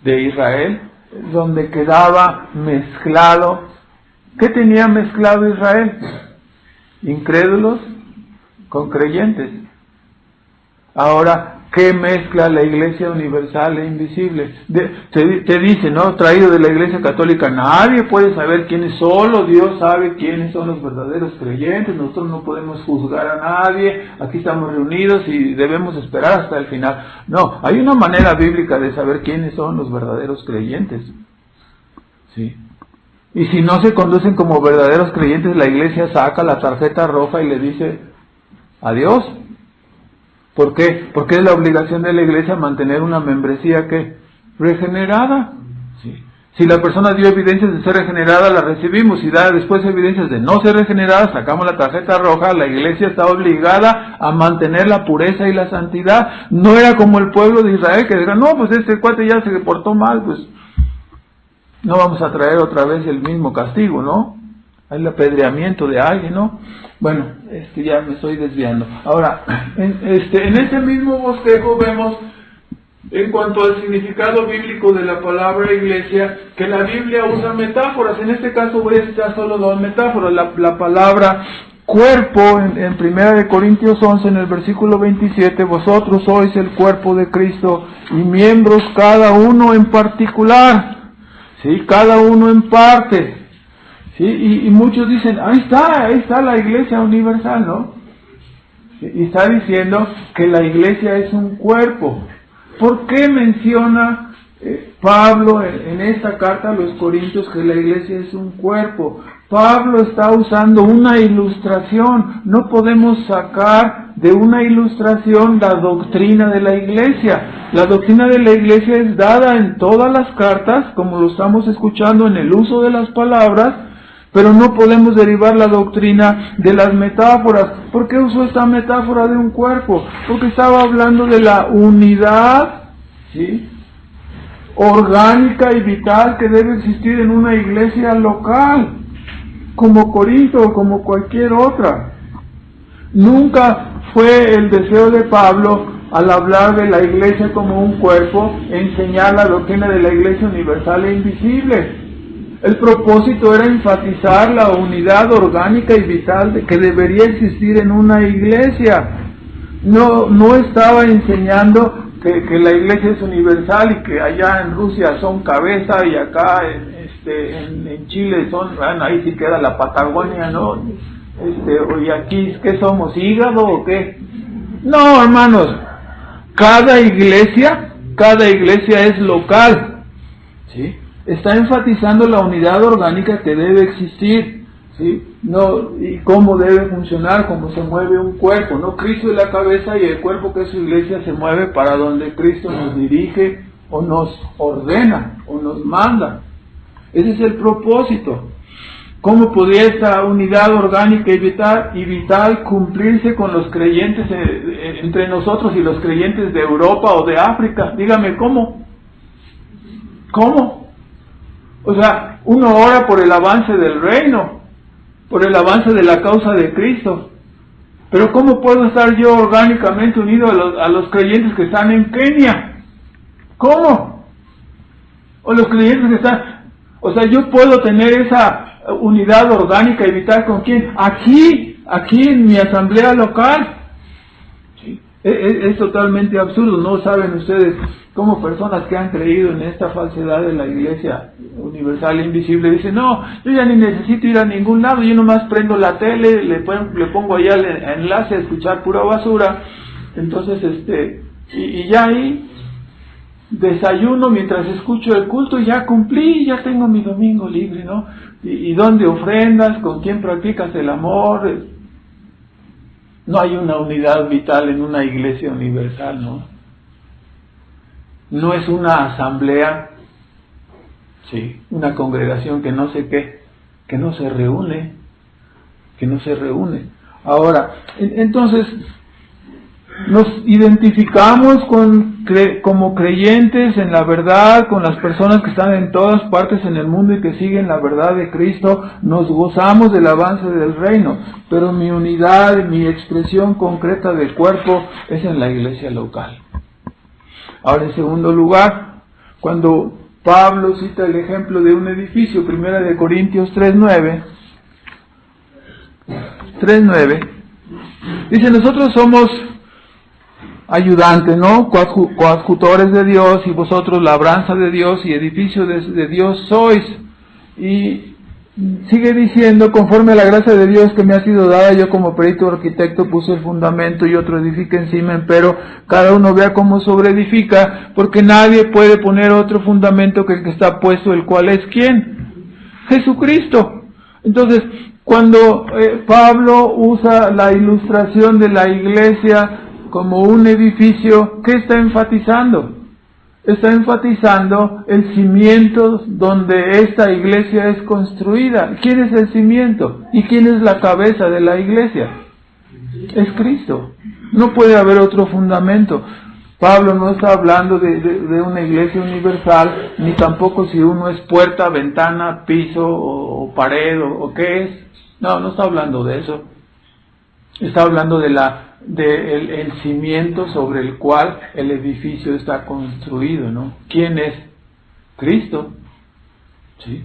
[SPEAKER 1] de Israel, donde quedaba mezclado. ¿Qué tenía mezclado Israel? Incrédulos con creyentes. Ahora, ¿Qué mezcla la Iglesia universal e invisible? Te dice, ¿no? Traído de la Iglesia católica, nadie puede saber quiénes, solo Dios sabe quiénes son los verdaderos creyentes, nosotros no podemos juzgar a nadie, aquí estamos reunidos y debemos esperar hasta el final. No, hay una manera bíblica de saber quiénes son los verdaderos creyentes. ¿Sí? Y si no se conducen como verdaderos creyentes, la Iglesia saca la tarjeta roja y le dice, adiós. ¿Por qué? Porque es la obligación de la Iglesia mantener una membresía que regenerada. Sí. Si la persona dio evidencias de ser regenerada, la recibimos. Si da después evidencias de no ser regenerada, sacamos la tarjeta roja. La Iglesia está obligada a mantener la pureza y la santidad. No era como el pueblo de Israel que diga, no, pues este cuate ya se portó mal, pues no vamos a traer otra vez el mismo castigo, ¿no? El apedreamiento de alguien, ¿no? Bueno, ya me estoy desviando. Ahora, en este mismo bosquejo vemos, en cuanto al significado bíblico de la palabra iglesia, que la Biblia usa metáforas. En este caso voy a citar solo dos metáforas. La palabra cuerpo, en 1 Corintios 11, en el versículo 27, vosotros sois el cuerpo de Cristo y miembros cada uno en particular. ¿Sí? Cada uno en parte. ¿Sí? Y muchos dicen, ahí está la Iglesia universal, ¿no? ¿Sí? Y está diciendo que la Iglesia es un cuerpo. ¿Por qué menciona Pablo en esta carta a los Corintios que la Iglesia es un cuerpo? Pablo está usando una ilustración. No podemos sacar de una ilustración la doctrina de la Iglesia. La doctrina de la Iglesia es dada en todas las cartas, como lo estamos escuchando en el uso de las palabras, pero no podemos derivar la doctrina de las metáforas. ¿Por qué usó esta metáfora de un cuerpo? Porque estaba hablando de la unidad, ¿sí?, orgánica y vital que debe existir en una iglesia local, como Corinto o como cualquier otra. Nunca fue el deseo de Pablo, al hablar de la iglesia como un cuerpo, enseñar la doctrina de la iglesia universal e invisible. El propósito era enfatizar la unidad orgánica y vital que debería existir en una iglesia. No estaba enseñando que la iglesia es universal y que allá en Rusia son cabeza y acá en Chile son, bueno, ahí sí queda la Patagonia, ¿no? Y aquí, ¿qué somos? ¿Hígado o qué? No, hermanos, cada iglesia es local, ¿sí? Está enfatizando la unidad orgánica que debe existir, ¿sí? No, y cómo debe funcionar, cómo se mueve un cuerpo, ¿no? Cristo es la cabeza y el cuerpo, que es su iglesia, se mueve para donde Cristo nos dirige o nos ordena o nos manda. Ese es el propósito. ¿Cómo podría esta unidad orgánica y vital cumplirse con los creyentes entre nosotros y los creyentes de Europa o de África? Dígame, ¿cómo? ¿Cómo? O sea, uno ora por el avance del reino, por el avance de la causa de Cristo. Pero ¿cómo puedo estar yo orgánicamente unido a los creyentes que están en Kenia? ¿Cómo? O los creyentes que están... O sea, yo puedo tener esa unidad orgánica y vital ¿con quién? Aquí en mi asamblea local. ¿Sí? Es totalmente absurdo. No saben ustedes cómo personas que han creído en esta falsedad de la iglesia universal e invisible dicen, no, yo ya ni necesito ir a ningún lado, yo nomás prendo la tele, le pongo allá el enlace a escuchar pura basura. Entonces y ya ahí desayuno mientras escucho el culto y ya cumplí, ya tengo mi domingo libre, ¿no? ¿Y dónde ofrendas? ¿Con quién practicas el amor? No hay una unidad vital en una iglesia universal, ¿no? No es una asamblea, sí, una congregación que no sé qué, que no se reúne. Ahora, entonces, nos identificamos como creyentes en la verdad, con las personas que están en todas partes en el mundo y que siguen la verdad de Cristo, nos gozamos del avance del reino, pero mi unidad, mi expresión concreta del cuerpo es en la iglesia local. Ahora, en segundo lugar, cuando Pablo cita el ejemplo de un edificio, 1 Corintios 3:9, dice, nosotros somos ayudantes, ¿no? Coadjutores de Dios, y vosotros labranza de Dios y edificio de Dios sois. Y sigue diciendo, conforme a la gracia de Dios que me ha sido dada, yo como perito arquitecto puse el fundamento y otro edifica encima, pero cada uno vea cómo sobreedifica, porque nadie puede poner otro fundamento que el que está puesto, el cual es ¿quién? Jesucristo. Entonces, cuando Pablo usa la ilustración de la iglesia como un edificio, ¿qué está enfatizando? Está enfatizando el cimiento donde esta iglesia es construida. ¿Quién es el cimiento? ¿Y quién es la cabeza de la iglesia? Es Cristo. No puede haber otro fundamento. Pablo no está hablando de una iglesia universal, ni tampoco si uno es puerta, ventana, piso o pared o qué es. No está hablando de eso. Está hablando del cimiento sobre el cual el edificio está construido, ¿no? ¿Quién es? Cristo. ¿Sí?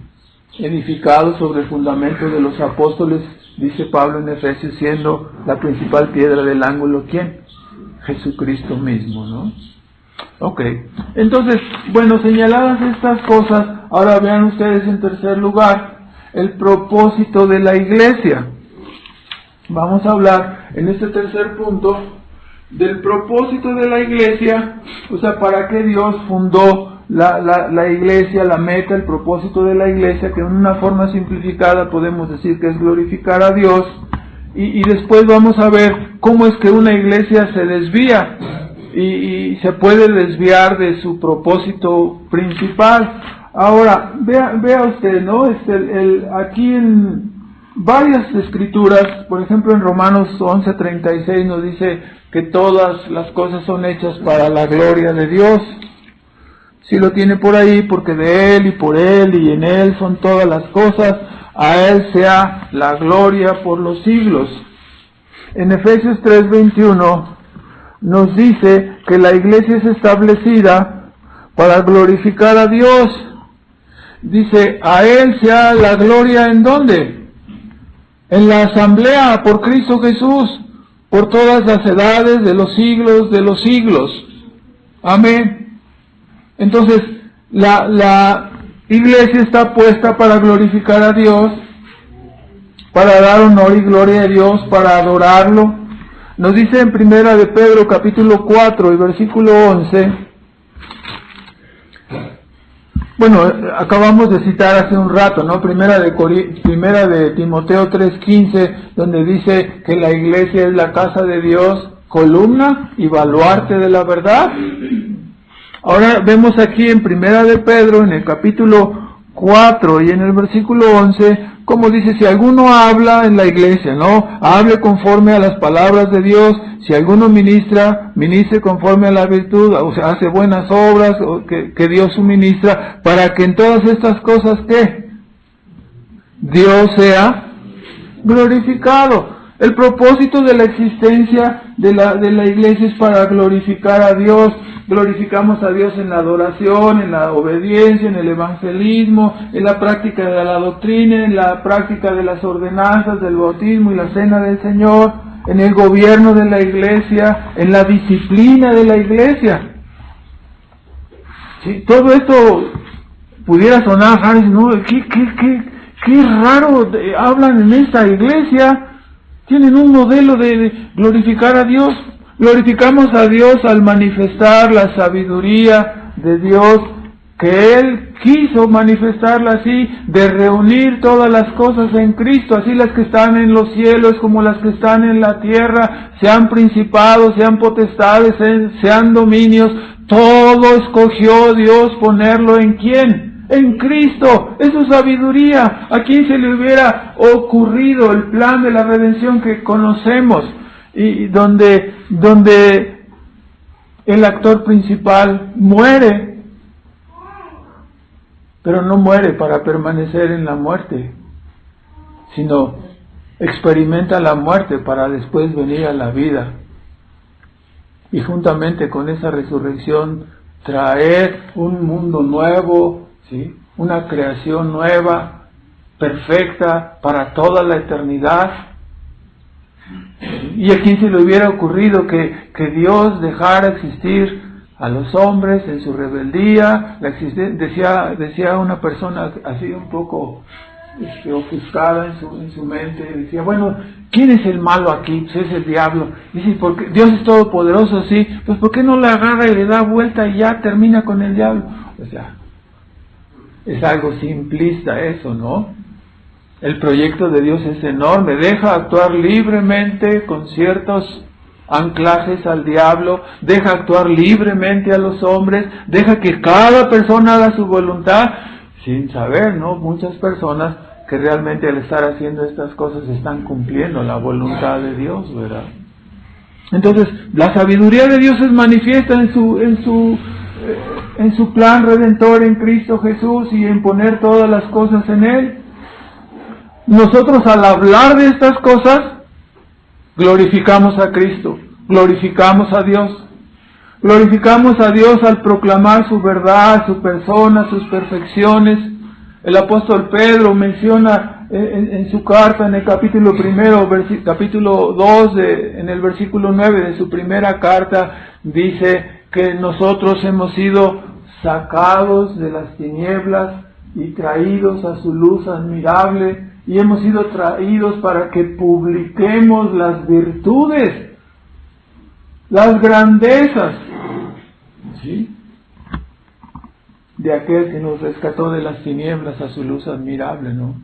[SPEAKER 1] Edificado sobre el fundamento de los apóstoles, dice Pablo en Efesios, siendo la principal piedra del ángulo, ¿quién? Jesucristo mismo, ¿no? Ok, entonces, bueno, señaladas estas cosas, ahora vean ustedes en tercer lugar, el propósito de la iglesia. Vamos a hablar en este tercer punto del propósito de la iglesia, o sea, para qué Dios fundó la iglesia, la meta, el propósito de la iglesia, que en una forma simplificada podemos decir que es glorificar a Dios. Y después vamos a ver cómo es que una iglesia se desvía y se puede desviar de su propósito principal. Ahora, vea usted, ¿no? Aquí en varias escrituras, por ejemplo en Romanos 11:36 nos dice que todas las cosas son hechas para la gloria de Dios. Si lo tiene por ahí, porque de Él y por Él y en Él son todas las cosas, a Él sea la gloria por los siglos. En Efesios 3:21 nos dice que la iglesia es establecida para glorificar a Dios. Dice, a Él sea la gloria, ¿en dónde? En la asamblea, por Cristo Jesús, por todas las edades de los siglos. Amén. Entonces, la iglesia está puesta para glorificar a Dios, para dar honor y gloria a Dios, para adorarlo. Nos dice en Primera de Pedro, capítulo 4 y versículo 11. Bueno, acabamos de citar hace un rato, ¿no? Primera de Timoteo 3:15, donde dice que la iglesia es la casa de Dios, columna y baluarte de la verdad. Ahora vemos aquí en Primera de Pedro, en el capítulo 4 y en el versículo 11, como dice, si alguno habla en la iglesia, ¿no? Hable conforme a las palabras de Dios. Si alguno ministre conforme a la virtud, o sea, hace buenas obras que Dios suministra, para que en todas estas cosas, ¿qué? Dios sea glorificado. El propósito de la existencia de la iglesia es para glorificar a Dios. Glorificamos a Dios en la adoración, en la obediencia, en el evangelismo, en la práctica de la doctrina, en la práctica de las ordenanzas, del bautismo y la cena del Señor, en el gobierno de la iglesia, en la disciplina de la iglesia. Sí, todo esto pudiera sonar raro, ¿no? Qué raro hablan en esta iglesia. Tienen un modelo de glorificar a Dios. Glorificamos a Dios al manifestar la sabiduría de Dios, que Él quiso manifestarla así, de reunir todas las cosas en Cristo, así las que están en los cielos como las que están en la tierra, sean principados, sean potestades, sean dominios, todo escogió Dios ponerlo ¿en quién? En Cristo. Es su sabiduría. ¿A quién se le hubiera ocurrido el plan de la redención que conocemos? Y donde el actor principal muere, pero no muere para permanecer en la muerte, sino experimenta la muerte para después venir a la vida. Y juntamente con esa resurrección traer un mundo nuevo, ¿sí? Una creación nueva, perfecta, para toda la eternidad. ¿Y a quién se le hubiera ocurrido que Dios dejara existir a los hombres en su rebeldía? Decía una persona así un poco ofuscada en su mente, decía, bueno, ¿quién es el malo aquí? Pues es el diablo. Dice, porque Dios es todopoderoso, sí, pues ¿por qué no le agarra y le da vuelta y ya termina con el diablo? O sea, es algo simplista eso, ¿no? El proyecto de Dios es enorme, deja actuar libremente con ciertos anclajes al diablo, deja actuar libremente a los hombres, deja que cada persona haga su voluntad, sin saber, ¿no? Muchas personas que realmente al estar haciendo estas cosas están cumpliendo la voluntad de Dios, ¿verdad? Entonces, la sabiduría de Dios es manifiesta en su plan redentor en Cristo Jesús y en poner todas las cosas en Él. Nosotros al hablar de estas cosas, glorificamos a Cristo, glorificamos a Dios. Glorificamos a Dios al proclamar su verdad, su persona, sus perfecciones. El apóstol Pedro menciona en su carta, en el capítulo 1, capítulo 2, en el versículo 9 de su primera carta, dice que nosotros hemos sido sacados de las tinieblas y traídos a su luz admirable, y hemos sido traídos para que publiquemos las virtudes, las grandezas, ¿sí?, de aquel que nos rescató de las tinieblas a su luz admirable, ¿no?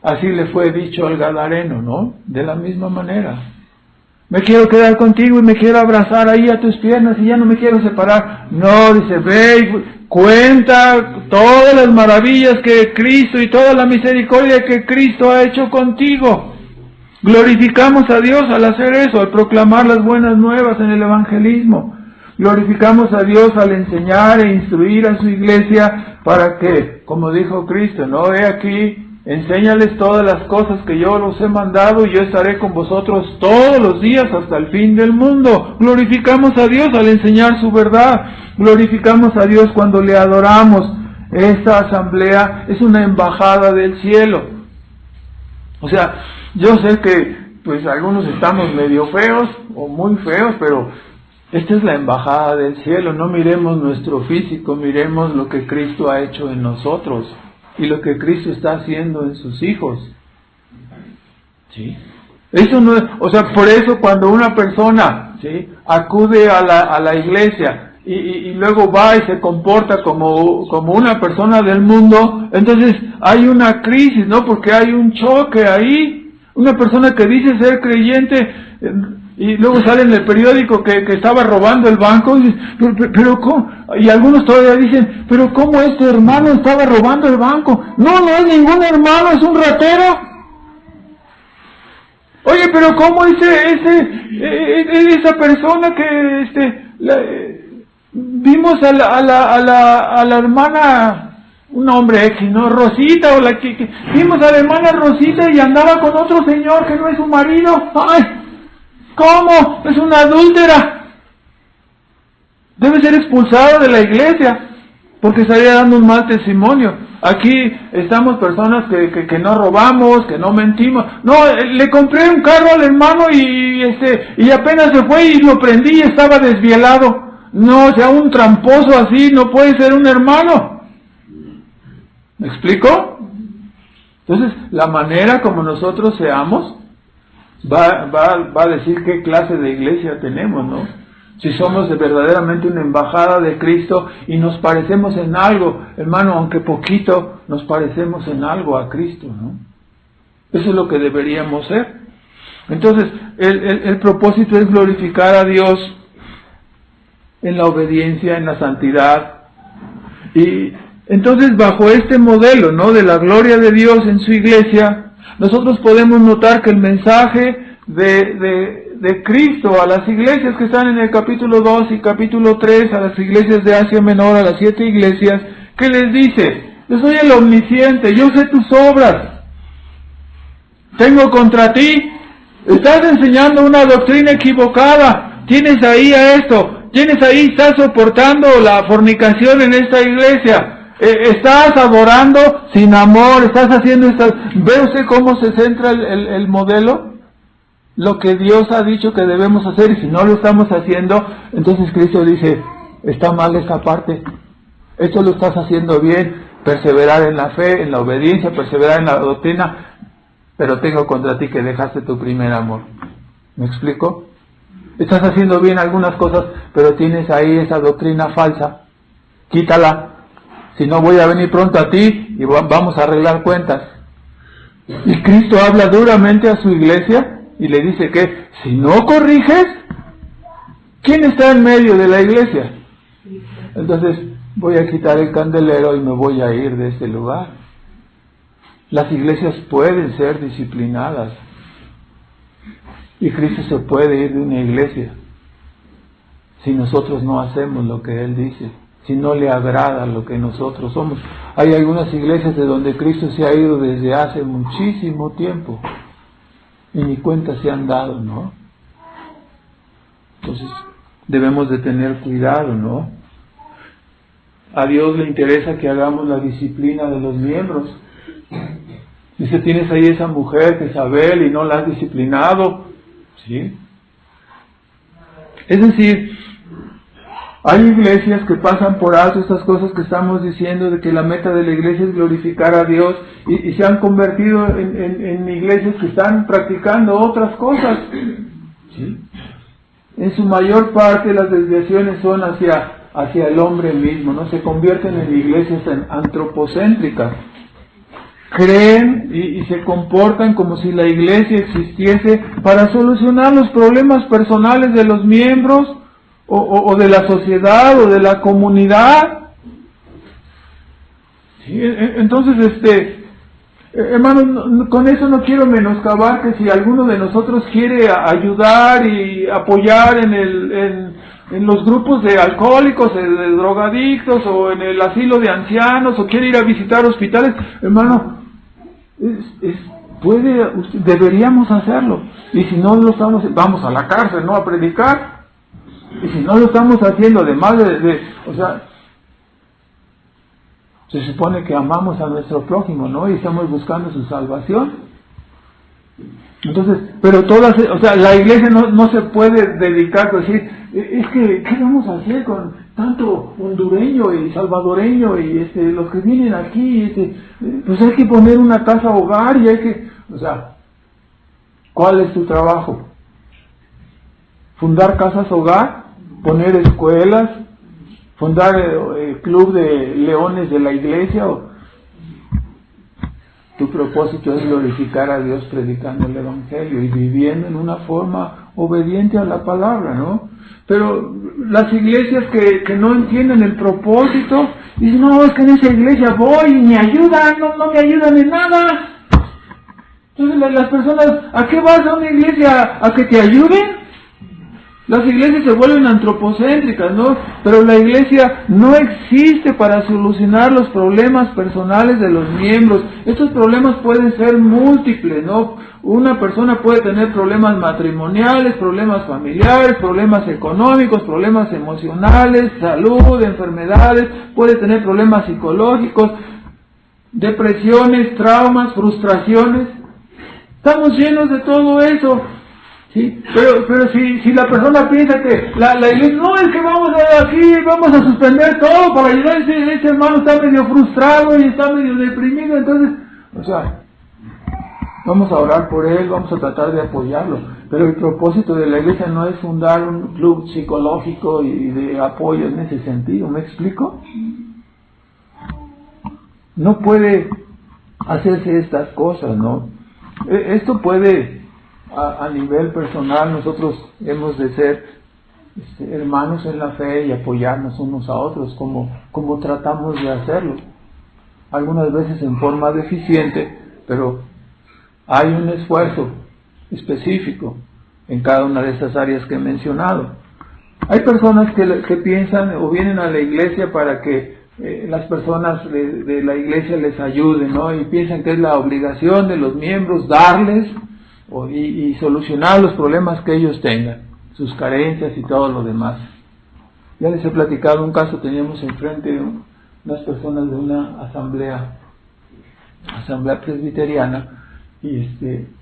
[SPEAKER 1] Así le fue dicho al Gadareno, ¿no? De la misma manera. Me quiero quedar contigo y me quiero abrazar ahí a tus piernas y ya no me quiero separar. No, dice, ve y cuenta todas las maravillas que Cristo y toda la misericordia que Cristo ha hecho contigo. Glorificamos a Dios al hacer eso, al proclamar las buenas nuevas en el evangelismo. Glorificamos a Dios al enseñar e instruir a su iglesia para que, como dijo Cristo, no, he aquí, enséñales todas las cosas que yo los he mandado y yo estaré con vosotros todos los días hasta el fin del mundo. Glorificamos a Dios al enseñar su verdad. Glorificamos a Dios cuando le adoramos. Esta asamblea es una embajada del cielo. O sea, yo sé que pues algunos estamos medio feos o muy feos, pero esta es la embajada del cielo. No miremos nuestro físico, miremos lo que Cristo ha hecho en nosotros y lo que Cristo está haciendo en sus hijos. ¿Sí? Eso no es, o sea, por eso cuando una persona, ¿sí?, acude a la iglesia y luego va y se comporta como una persona del mundo, entonces hay una crisis, ¿no? Porque hay un choque ahí. Una persona que dice ser creyente y luego sale en el periódico que estaba robando el banco, y pero ¿cómo? Y algunos todavía dicen, pero ¿cómo este hermano estaba robando el banco? No es ningún hermano, es un ratero. Oye, pero ¿cómo esa persona que vimos a la hermana, un hombre X, ¿no? Rosita, o vimos a la hermana Rosita y andaba con otro señor que no es su marido? ¡Ay! ¿Cómo? Es una adúltera. Debe ser expulsada de la iglesia porque estaría dando un mal testimonio. Aquí estamos personas que no robamos, que no mentimos. No, le compré un carro al hermano y apenas se fue y lo prendí y estaba desvielado. No, o sea, un tramposo así no puede ser un hermano. ¿Me explico? Entonces, la manera como nosotros seamos va a decir qué clase de iglesia tenemos, ¿no? Si somos verdaderamente una embajada de Cristo y nos parecemos en algo, hermano, aunque poquito, nos parecemos en algo a Cristo, ¿no? Eso es lo que deberíamos ser. Entonces, el propósito es glorificar a Dios en la obediencia, en la santidad. Y entonces, bajo este modelo, ¿no?, de la gloria de Dios en su iglesia, nosotros podemos notar que el mensaje de Cristo a las iglesias que están en el capítulo 2 y capítulo 3, a las iglesias de Asia Menor, a las 7 iglesias, ¿qué les dice? Yo soy el omnisciente, yo sé tus obras, tengo contra ti, estás enseñando una doctrina equivocada, tienes ahí a esto, tienes ahí, estás soportando la fornicación en esta iglesia, estás adorando sin amor, estás haciendo estas... ¿Ve usted cómo se centra el modelo? lo que Dios ha dicho que debemos hacer, y si no lo estamos haciendo, entonces Cristo dice, está mal esta parte, esto lo estás haciendo bien, perseverar en la fe, en la obediencia, perseverar en la doctrina, pero tengo contra ti que dejaste tu primer amor. ¿Me explico? Estás haciendo bien algunas cosas, pero tienes ahí esa doctrina falsa, quítala, si no voy a venir pronto a ti y vamos a arreglar cuentas. Y Cristo habla duramente a su iglesia y le dice que si no corriges, ¿quién está en medio de la iglesia? Entonces voy a quitar el candelero y me voy a ir de este lugar. Las iglesias pueden ser disciplinadas y Cristo se puede ir de una iglesia si nosotros no hacemos lo que Él dice, si no le agrada lo que nosotros somos. Hay algunas iglesias de donde Cristo se ha ido desde hace muchísimo tiempo y ni cuenta se han dado, ¿no? Entonces debemos de tener cuidado, ¿no? A Dios le interesa que hagamos la disciplina de los miembros. Dice, tienes ahí esa mujer, Jezabel, y no la has disciplinado, ¿sí? Es decir, hay iglesias que pasan por alto estas cosas que estamos diciendo, de que la meta de la iglesia es glorificar a Dios, y se han convertido en iglesias que están practicando otras cosas, ¿sí? En su mayor parte las desviaciones son hacia el hombre mismo, ¿no? Se convierten en iglesias antropocéntricas. Creen y se comportan como si la iglesia existiese para solucionar los problemas personales de los miembros, o de la sociedad, o de la comunidad. ¿Sí? Entonces, hermanos, con eso no quiero menoscabar que si alguno de nosotros quiere ayudar y apoyar en los grupos de alcohólicos, de drogadictos, o en el asilo de ancianos, o quiere ir a visitar hospitales, hermano, deberíamos hacerlo. Y si no lo estamos, vamos a la cárcel, ¿no? A predicar. Y si no lo estamos haciendo, además o sea, se supone que amamos a nuestro prójimo, ¿no? Y estamos buscando su salvación. Entonces, pero o sea, la iglesia no se puede dedicar a decir, es que, ¿qué vamos a hacer con tanto hondureño y salvadoreño y los que vienen aquí? Pues hay que poner una casa hogar y hay que, o sea, ¿cuál es tu trabajo? ¿Fundar casas hogar? ¿Poner escuelas? ¿Fundar el club de leones de la iglesia? Tu propósito es glorificar a Dios predicando el Evangelio y viviendo en una forma obediente a la palabra, ¿no? Pero las iglesias que no entienden el propósito, dicen, no, es que en esa iglesia voy y me ayudan, no me ayudan en nada. Entonces las personas, ¿a qué vas a una iglesia? ¿A que te ayuden? Las iglesias se vuelven antropocéntricas, ¿no? Pero la iglesia no existe para solucionar los problemas personales de los miembros. Estos problemas pueden ser múltiples, ¿no? Una persona puede tener problemas matrimoniales, problemas familiares, problemas económicos, problemas emocionales, salud, enfermedades, puede tener problemas psicológicos, depresiones, traumas, frustraciones. Estamos llenos de todo eso. Sí, pero si la persona piensa que la iglesia, no, es que vamos a suspender todo para ayudar, ese hermano está medio frustrado y está medio deprimido, entonces, o sea, vamos a orar por él, vamos a tratar de apoyarlo, pero el propósito de la iglesia no es fundar un club psicológico y de apoyo en ese sentido, ¿me explico? No puede hacerse estas cosas, ¿no? Esto puede... A nivel personal, nosotros hemos de ser hermanos en la fe y apoyarnos unos a otros como tratamos de hacerlo. Algunas veces en forma deficiente, pero hay un esfuerzo específico en cada una de estas áreas que he mencionado. Hay personas que piensan o vienen a la iglesia para que las personas de la iglesia les ayuden, ¿no? Y piensan que es la obligación de los miembros darles y solucionar los problemas que ellos tengan, sus carencias y todo lo demás. Ya les he platicado un caso, teníamos enfrente unas personas de una asamblea presbiteriana, y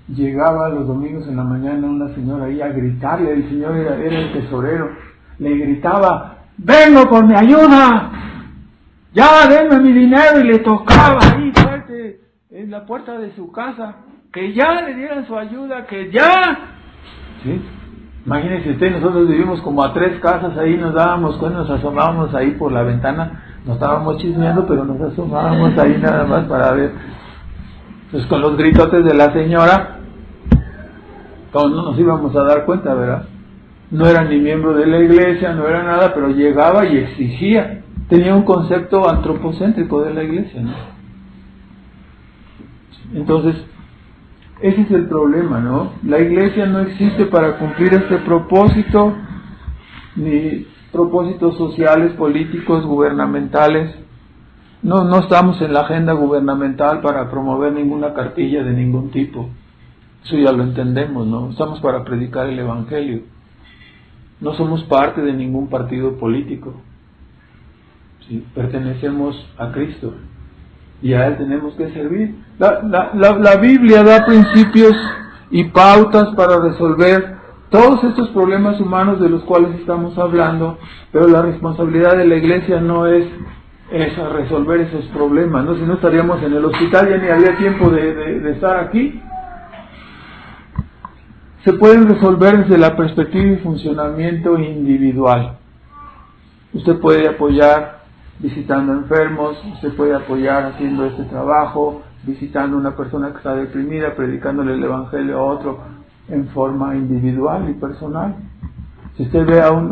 [SPEAKER 1] llegaba los domingos en la mañana una señora ahí a gritarle, el señor era el tesorero, le gritaba, vengo por mi ayuda, ya denme mi dinero, y le tocaba ahí fuerte en la puerta de su casa, que ya le dieran su ayuda, que ya, ¿sí? Imagínense usted, nosotros vivimos como a 3 casas ahí, nos dábamos cuenta, nos asomábamos ahí por la ventana, nos estábamos chismeando, pero nos asomábamos ahí nada más para ver. Entonces con los gritotes de la señora, no nos íbamos a dar cuenta, ¿verdad? No era ni miembro de la iglesia, no era nada, pero llegaba y exigía. Tenía un concepto antropocéntrico de la iglesia, ¿no? Entonces, ese es el problema, ¿no? La iglesia no existe para cumplir este propósito, ni propósitos sociales, políticos, gubernamentales. No estamos en la agenda gubernamental para promover ninguna cartilla de ningún tipo. Eso ya lo entendemos, ¿no? Estamos para predicar el evangelio. No somos parte de ningún partido político. ¿Sí? Pertenecemos a Cristo y a Él tenemos que servir. La Biblia da principios y pautas para resolver todos estos problemas humanos de los cuales estamos hablando, pero la responsabilidad de la iglesia no es esa, resolver esos problemas, ¿no? Si no estaríamos en el hospital, ya ni había tiempo de estar aquí. Se pueden resolver desde la perspectiva y funcionamiento individual. Usted puede apoyar visitando enfermos, usted puede apoyar haciendo este trabajo, visitando a una persona que está deprimida, predicándole el evangelio a otro en forma individual y personal. Si usted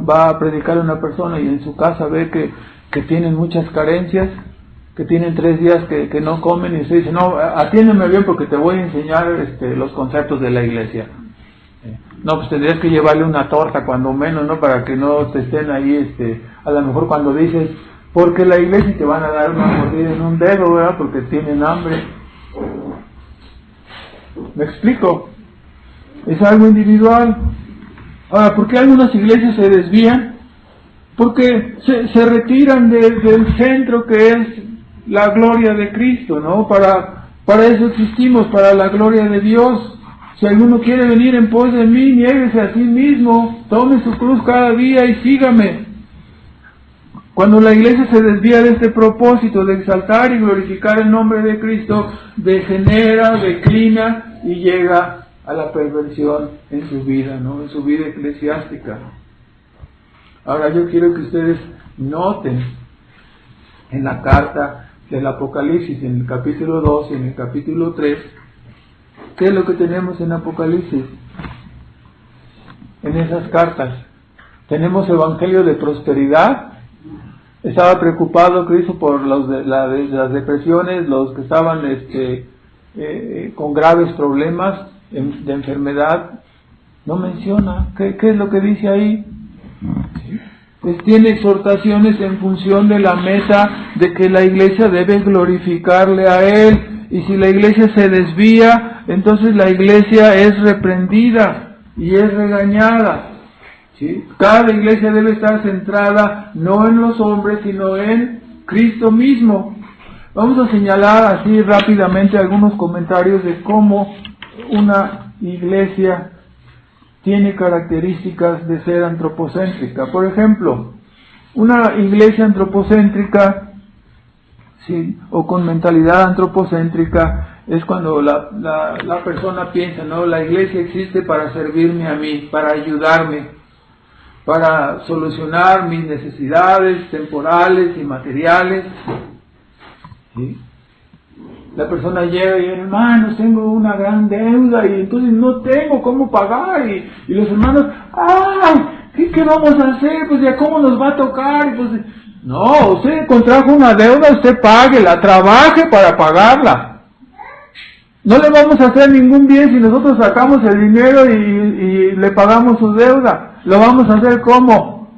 [SPEAKER 1] va a predicar a una persona y en su casa ve que tienen muchas carencias, que tienen 3 días que no comen, y usted dice, no, atiéndeme bien porque te voy a enseñar los conceptos de la iglesia. No, pues tendrías que llevarle una torta cuando menos, ¿no? Para que no te estén ahí, a lo mejor cuando dices, porque la iglesia te van a dar una mordida en un dedo, ¿verdad? Porque tienen hambre. ¿Me explico? Es algo individual. Ahora, ¿por qué algunas iglesias se desvían? Porque se retiran del centro que es la gloria de Cristo, ¿no? Para eso existimos, para la gloria de Dios. Si alguno quiere venir en pos de mí, niéguese a sí mismo, tome su cruz cada día y sígame. Cuando la iglesia se desvía de este propósito de exaltar y glorificar el nombre de Cristo, degenera, declina y llega a la perversión en su vida, ¿no? En su vida eclesiástica. Ahora yo quiero que ustedes noten en la carta del Apocalipsis, en el capítulo 2 y en el capítulo 3, ¿qué es lo que tenemos en Apocalipsis? En esas cartas tenemos evangelio de prosperidad. Estaba preocupado Cristo por las depresiones, los que estaban con graves problemas de enfermedad. No menciona. ¿Qué es lo que dice ahí? Pues tiene exhortaciones en función de la meta de que la iglesia debe glorificarle a Él. Y si la iglesia se desvía, entonces la iglesia es reprendida y es regañada. ¿Sí? Cada iglesia debe estar centrada no en los hombres, sino en Cristo mismo. Vamos a señalar así rápidamente algunos comentarios de cómo una iglesia tiene características de ser antropocéntrica. Por ejemplo, una iglesia antropocéntrica, sí, o con mentalidad antropocéntrica, es cuando la persona piensa, ¿no? La iglesia existe para servirme a mí, para ayudarme, para solucionar mis necesidades temporales y materiales. ¿Sí? La persona llega y dice, hermanos, tengo una gran deuda y entonces no tengo cómo pagar. Y los hermanos, ¡ay! ¿Qué vamos a hacer? Pues ya cómo nos va a tocar. Y pues, no, usted contrajo una deuda, usted páguela, trabaje para pagarla. No le vamos a hacer ningún bien si nosotros sacamos el dinero y le pagamos su deuda. ¿Lo vamos a hacer cómo?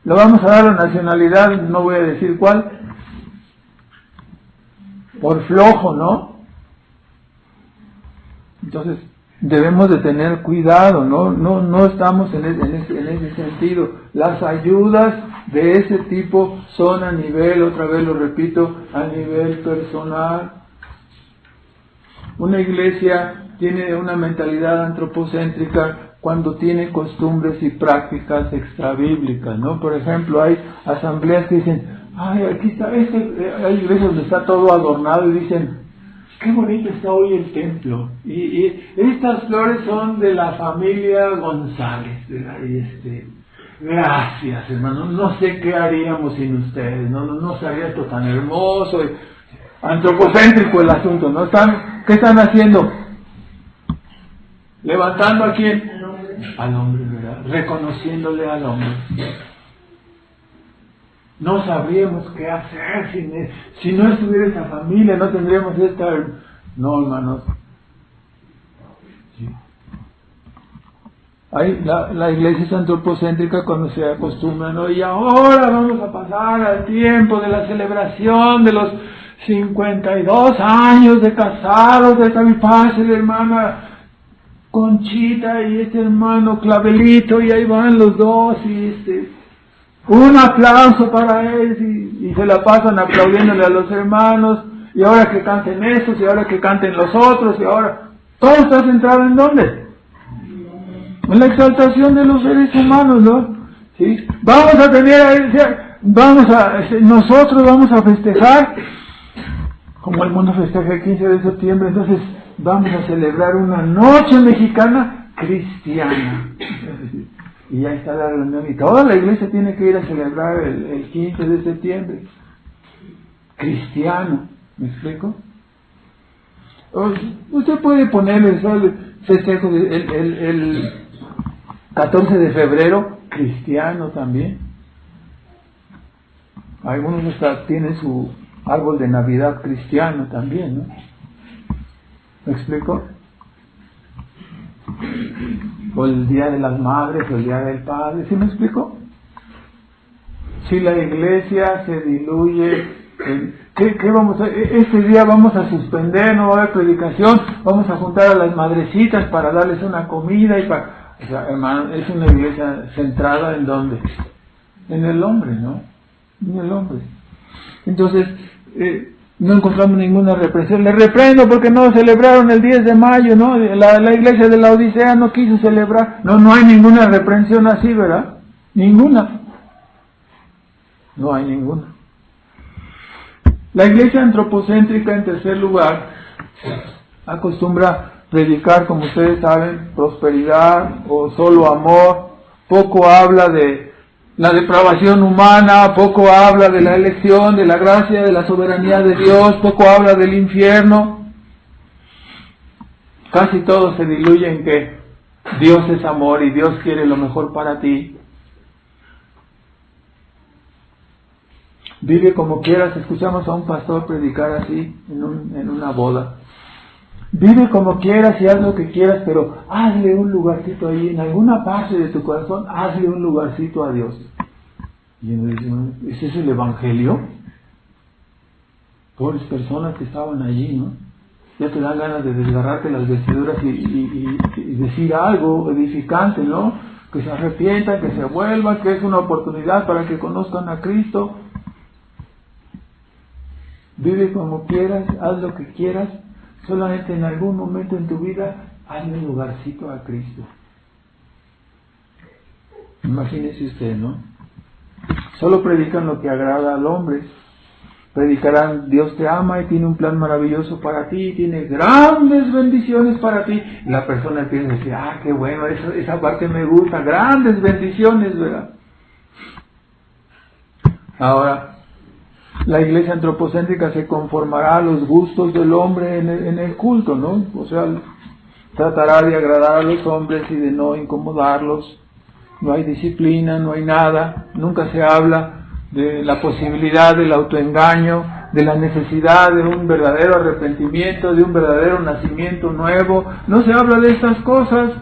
[SPEAKER 1] Lo vamos a dar la nacionalidad, no voy a decir cuál. Por flojo, ¿no? Entonces, debemos de tener cuidado, no estamos en ese sentido. Las ayudas de ese tipo son a nivel, otra vez lo repito, a nivel personal. Una iglesia tiene una mentalidad antropocéntrica cuando tiene costumbres y prácticas extrabíblicas, ¿no? Por ejemplo, hay asambleas que dicen, ay, aquí está, hay iglesias donde está todo adornado y dicen, qué bonito está hoy el templo. Y estas flores son de la familia González. Gracias, hermano. No sé qué haríamos sin ustedes. No sería esto tan hermoso. Antropocéntrico el asunto, ¿no? ¿Qué están haciendo? ¿Levantando a quién? Al hombre, ¿verdad? Reconociéndole al hombre. No sabríamos qué hacer si no estuviera esa familia, no tendríamos esta... No, hermanos. Sí. La iglesia es antropocéntrica cuando se acostumbra, ¿no? Y ahora vamos a pasar al tiempo de la celebración de los 52 años de casados de mi padre, la hermana Conchita y este hermano Clavelito, y ahí van los dos, y un aplauso para ellos, y se la pasan aplaudiéndole a los hermanos, y ahora que canten estos, y ahora que canten los otros, y ahora, todo está centrado ¿en dónde? En la exaltación de los seres humanos, ¿no? ¿Sí? Vamos a tener, nosotros vamos a festejar, como el mundo festeja el 15 de septiembre, entonces vamos a celebrar una noche mexicana cristiana. Y ya está la reunión, y toda la iglesia tiene que ir a celebrar el 15 de septiembre. Cristiano, ¿me explico? Usted puede poner el festejo el 14 de febrero, cristiano también. Algunos hasta tienen su árbol de Navidad cristiano también, ¿no? ¿Me explico? O el Día de las Madres, o el Día del Padre, ¿sí me explico? Si la iglesia se diluye, ¿qué vamos a hacer? Este día vamos a suspender, no va a haber predicación, vamos a juntar a las madrecitas para darles una comida y para... O sea, hermano, es una iglesia centrada ¿en dónde? En el hombre, ¿no? En el hombre. Entonces, no encontramos ninguna reprensión. Le reprendo porque no celebraron el 10 de mayo, ¿no? La iglesia de la Odisea no quiso celebrar. No hay ninguna reprensión así, ¿verdad? Ninguna. No hay ninguna. La iglesia antropocéntrica, en tercer lugar, acostumbra predicar, como ustedes saben, prosperidad o solo amor. Poco habla de la depravación humana, poco habla de la elección, de la gracia, de la soberanía de Dios, poco habla del infierno. Casi todo se diluye en que Dios es amor y Dios quiere lo mejor para ti. Vive como quieras. Escuchamos a un pastor predicar así en una boda. Vive como quieras y haz lo que quieras, pero hazle un lugarcito ahí, en alguna parte de tu corazón, hazle un lugarcito a Dios. Y ¿ese es el Evangelio? Pobres personas que estaban allí, ¿no? Ya te dan ganas de desgarrarte las vestiduras y decir algo edificante, ¿no? Que se arrepientan, que se vuelvan, que es una oportunidad para que conozcan a Cristo. Vive como quieras, haz lo que quieras. Solamente en algún momento en tu vida, hazle un lugarcito a Cristo. Imagínese usted, ¿no? Solo predican lo que agrada al hombre. Predicarán, Dios te ama y tiene un plan maravilloso para ti, tiene grandes bendiciones para ti. Y la persona empieza a decir, qué bueno, esa parte me gusta, grandes bendiciones, ¿verdad? Ahora, la iglesia antropocéntrica se conformará a los gustos del hombre en el culto, ¿no? O sea, tratará de agradar a los hombres y de no incomodarlos. No hay disciplina, no hay nada. Nunca se habla de la posibilidad del autoengaño, de la necesidad de un verdadero arrepentimiento, de un verdadero nacimiento nuevo. No se habla de estas cosas.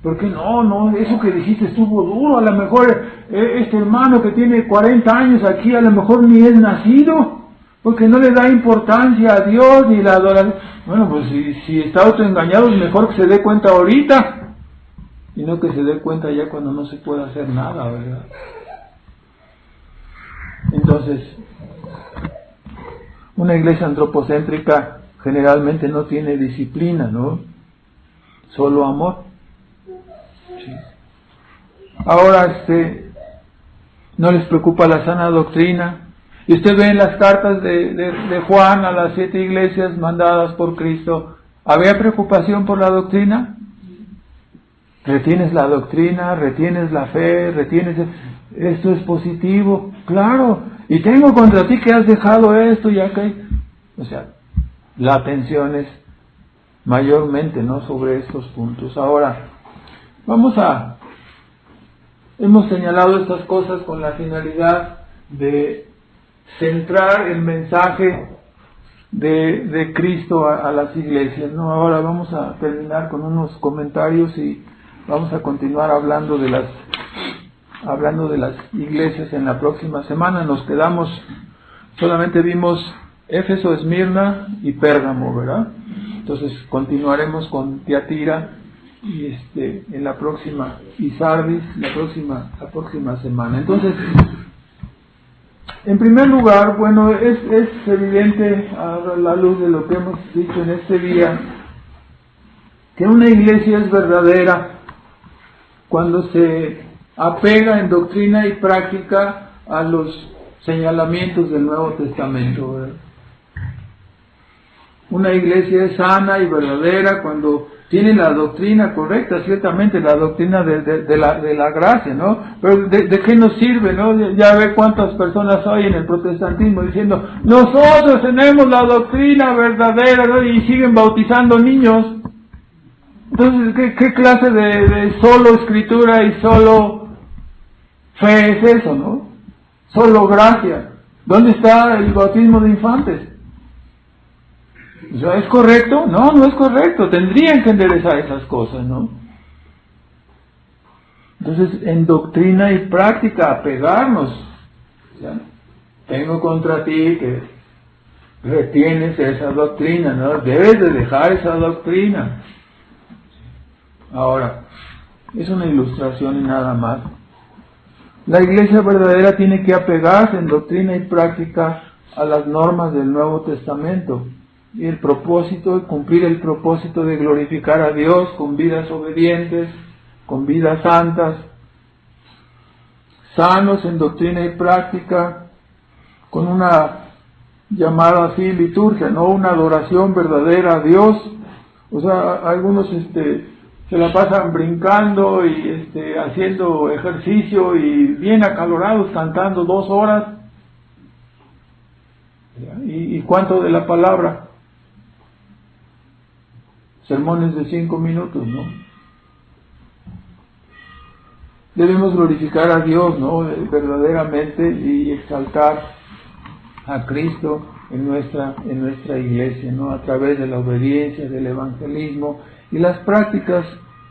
[SPEAKER 1] Porque no, eso que dijiste estuvo duro. A lo mejor este hermano que tiene 40 años aquí, a lo mejor ni es nacido, porque no le da importancia a Dios ni la adoración. Bueno, pues si está autoengañado, es mejor que se dé cuenta ahorita, y no que se dé cuenta ya cuando no se puede hacer nada, ¿verdad? Entonces, una iglesia antropocéntrica generalmente no tiene disciplina, ¿no? Solo amor. Sí. Ahora, no les preocupa la sana doctrina. Y usted ve en las cartas de Juan a las 7 iglesias mandadas por Cristo, ¿había preocupación por la doctrina? ¿Retienes la doctrina? ¿Retienes la fe? Esto es positivo, claro. Y tengo contra ti que has dejado esto y aquello. O sea, la atención es mayormente, ¿no?, sobre estos puntos. Ahora, hemos señalado estas cosas con la finalidad de centrar el mensaje de Cristo a las iglesias, ¿no? Ahora vamos a terminar con unos comentarios y vamos a continuar hablando de las iglesias en la próxima semana. Nos quedamos, solamente vimos Éfeso, Esmirna y Pérgamo, ¿verdad? Entonces continuaremos con Tiatira y en la próxima, y Sardis la próxima semana. Entonces, en primer lugar, bueno, es evidente a la luz de lo que hemos dicho en este día, que una iglesia es verdadera cuando se apega en doctrina y práctica a los señalamientos del Nuevo Testamento, ¿verdad? Una iglesia es sana y verdadera cuando tiene la doctrina correcta, ciertamente la doctrina de la gracia, ¿no? Pero ¿de qué nos sirve, no? Ya ve cuántas personas hay en el protestantismo diciendo, nosotros tenemos la doctrina verdadera, ¿no?, y siguen bautizando niños. Entonces, ¿qué clase de solo escritura y solo fe es eso, no? Solo gracia. ¿Dónde está el bautismo de infantes? O sea, ¿es correcto? No, no es correcto. Tendrían que enderezar esas cosas, ¿no? Entonces, en doctrina y práctica, apegarnos. ¿Ya? Tengo contra ti que retienes esa doctrina, ¿no? Debes de dejar esa doctrina. Ahora, es una ilustración y nada más. La iglesia verdadera tiene que apegarse en doctrina y práctica a las normas del Nuevo Testamento. Y cumplir el propósito de glorificar a Dios con vidas obedientes, con vidas santas, sanos en doctrina y práctica, con una llamada así liturgia, no una adoración verdadera a Dios. O sea, algunos se la pasan brincando y haciendo ejercicio y bien acalorados, cantando 2 horas. ¿Y cuánto de la palabra? Sermones de 5 minutos, ¿no? Debemos glorificar a Dios, ¿no?, verdaderamente, y exaltar a Cristo en nuestra iglesia, ¿no?, a través de la obediencia, del evangelismo y las prácticas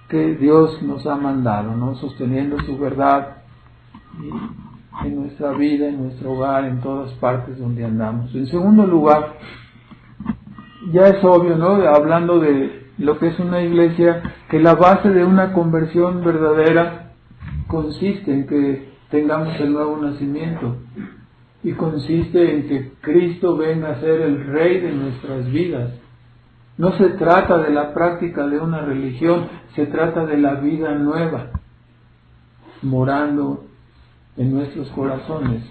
[SPEAKER 1] que Dios nos ha mandado, ¿no?, sosteniendo su verdad en nuestra vida, en nuestro hogar, en todas partes donde andamos. En segundo lugar, ya es obvio, ¿no?, hablando de lo que es una iglesia, que la base de una conversión verdadera consiste en que tengamos el nuevo nacimiento y consiste en que Cristo venga a ser el Rey de nuestras vidas. No se trata de la práctica de una religión, se trata de la vida nueva, morando en nuestros corazones.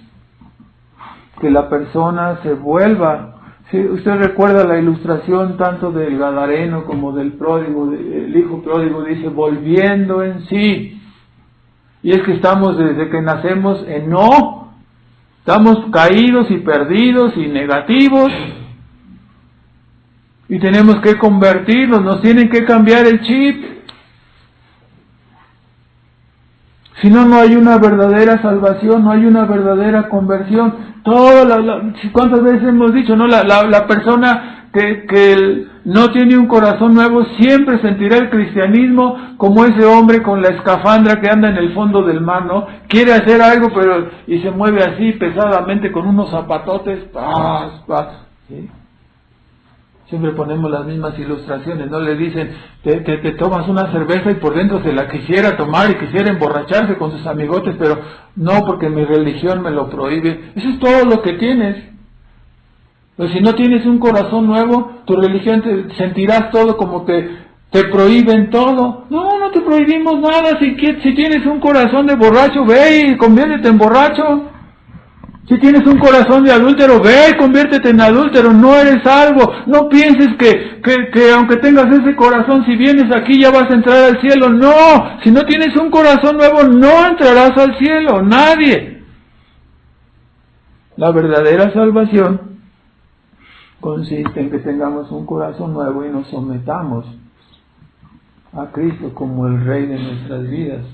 [SPEAKER 1] Que la persona se vuelva. Si usted recuerda la ilustración tanto del Gadareno como del pródigo, el hijo pródigo dice, volviendo en sí. Y es que estamos desde que nacemos en no, estamos caídos y perdidos y negativos, y tenemos que convertirnos, nos tienen que cambiar el chip. Si no, no hay una verdadera salvación, no hay una verdadera conversión. ¿Cuántas veces hemos dicho, no? La persona que no tiene un corazón nuevo siempre sentirá el cristianismo como ese hombre con la escafandra que anda en el fondo del mar, ¿no? Quiere hacer algo, y se mueve así pesadamente con unos zapatotes. ¿Sí? Siempre ponemos las mismas ilustraciones, ¿no? Le dicen, te tomas una cerveza y por dentro se la quisiera tomar y quisiera emborracharse con sus amigotes, pero no, porque mi religión me lo prohíbe. Eso es todo lo que tienes. Pero si no tienes un corazón nuevo, tu religión te sentirás todo como que te prohíben todo. No, no te prohibimos nada. Si tienes un corazón de borracho, ve y conviértete en borracho. Si tienes un corazón de adúltero, ve y conviértete en adúltero. No eres salvo. No pienses que aunque tengas ese corazón, si vienes aquí ya vas a entrar al cielo. No, si no tienes un corazón nuevo, no entrarás al cielo. Nadie. La verdadera salvación consiste en que tengamos un corazón nuevo y nos sometamos a Cristo como el Rey de nuestras vidas.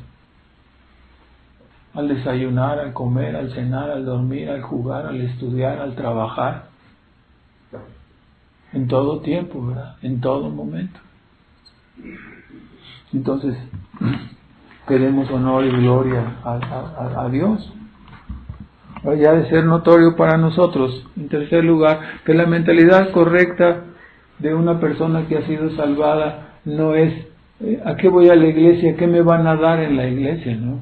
[SPEAKER 1] Al desayunar, al comer, al cenar, al dormir, al jugar, al estudiar, al trabajar. En todo tiempo, ¿verdad? En todo momento. Entonces, queremos honor y gloria a Dios. Ahora ya de ser notorio para nosotros, en tercer lugar, que la mentalidad correcta de una persona que ha sido salvada no es ¿a qué voy a la iglesia? ¿Qué me van a dar en la iglesia? ¿No?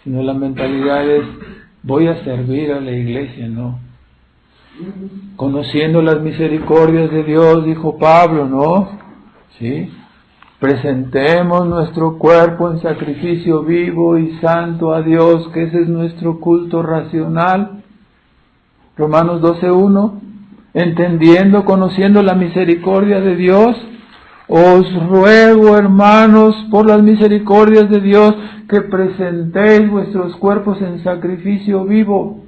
[SPEAKER 1] Sino la mentalidad es voy a servir a la iglesia, ¿no? Conociendo las misericordias de Dios, dijo Pablo, ¿no? ¿Sí? Presentemos nuestro cuerpo en sacrificio vivo y santo a Dios, que ese es nuestro culto racional. Romanos 12:1, entendiendo, conociendo la misericordia de Dios, os ruego, hermanos, por las misericordias de Dios, que presentéis vuestros cuerpos en sacrificio vivo.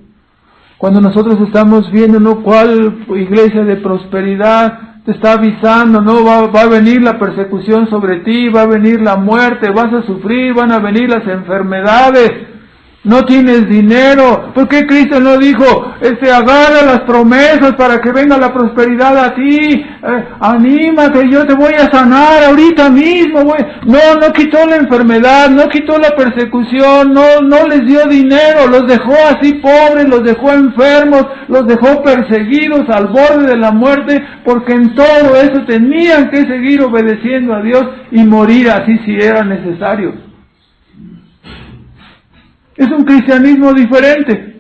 [SPEAKER 1] Cuando nosotros estamos viendo, ¿no?, cuál iglesia de prosperidad te está avisando, ¿no? Va a venir la persecución sobre ti, va a venir la muerte, vas a sufrir, van a venir las enfermedades. No tienes dinero. ¿Por qué Cristo no dijo, agarra las promesas para que venga la prosperidad a ti? Anímate, yo te voy a sanar ahorita mismo. No quitó la enfermedad, no quitó la persecución, no les dio dinero, los dejó así pobres, los dejó enfermos, los dejó perseguidos al borde de la muerte, porque en todo eso tenían que seguir obedeciendo a Dios y morir así si era necesario. Es un cristianismo diferente,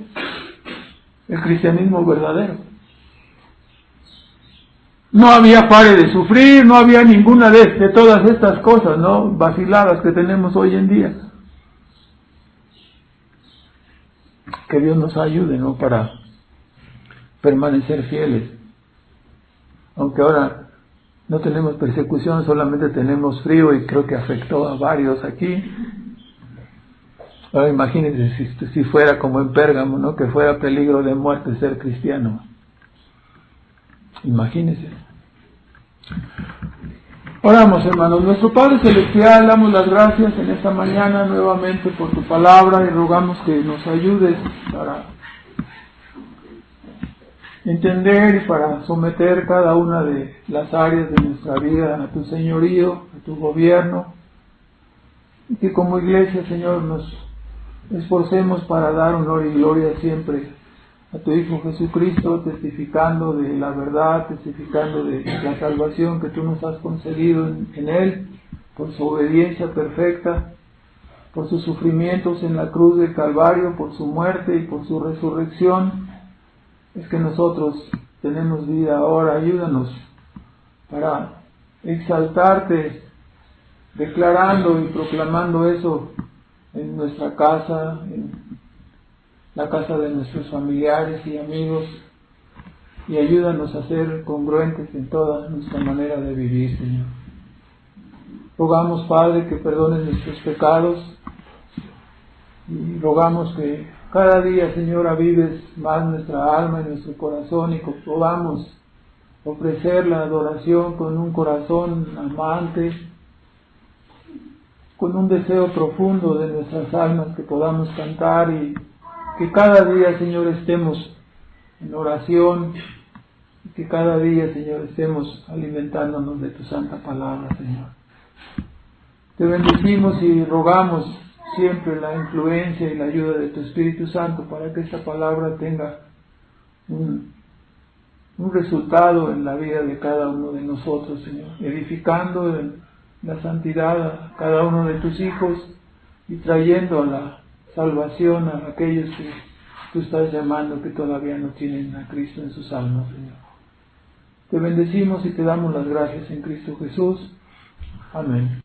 [SPEAKER 1] el cristianismo verdadero. No había pare de sufrir, no había ninguna de todas estas cosas, ¿no?, vaciladas que tenemos hoy en día. Que Dios nos ayude, ¿no?, para permanecer fieles. Aunque ahora no tenemos persecución, solamente tenemos frío y creo que afectó a varios aquí. Ahora imagínense si fuera como en Pérgamo, ¿no?, que fuera peligro de muerte ser cristiano. Imagínense. Oramos, hermanos. Nuestro Padre Celestial, damos las gracias en esta mañana nuevamente por tu palabra y rogamos que nos ayudes para entender y para someter cada una de las áreas de nuestra vida a tu señorío, a tu gobierno, y que como iglesia, Señor, nos esforcemos para dar honor y gloria siempre a tu Hijo Jesucristo, testificando de la verdad, testificando de la salvación que tú nos has concedido en Él, por su obediencia perfecta, por sus sufrimientos en la cruz del Calvario, por su muerte y por su resurrección. Es que nosotros tenemos vida ahora. Ayúdanos para exaltarte, declarando y proclamando eso en nuestra casa, en la casa de nuestros familiares y amigos, y ayúdanos a ser congruentes en toda nuestra manera de vivir, Señor. Rogamos, Padre, que perdones nuestros pecados, y rogamos que cada día, Señor, avives más nuestra alma y nuestro corazón, y que podamos ofrecer la adoración con un corazón amante, con un deseo profundo de nuestras almas, que podamos cantar y que cada día, Señor, estemos en oración, y que cada día, Señor, estemos alimentándonos de tu santa palabra, Señor. Te bendecimos y rogamos siempre la influencia y la ayuda de tu Espíritu Santo para que esta palabra tenga un resultado en la vida de cada uno de nosotros, Señor, edificando la santidad a cada uno de tus hijos y trayendo la salvación a aquellos que tú estás llamando que todavía no tienen a Cristo en sus almas, Señor. Te bendecimos y te damos las gracias en Cristo Jesús. Amén.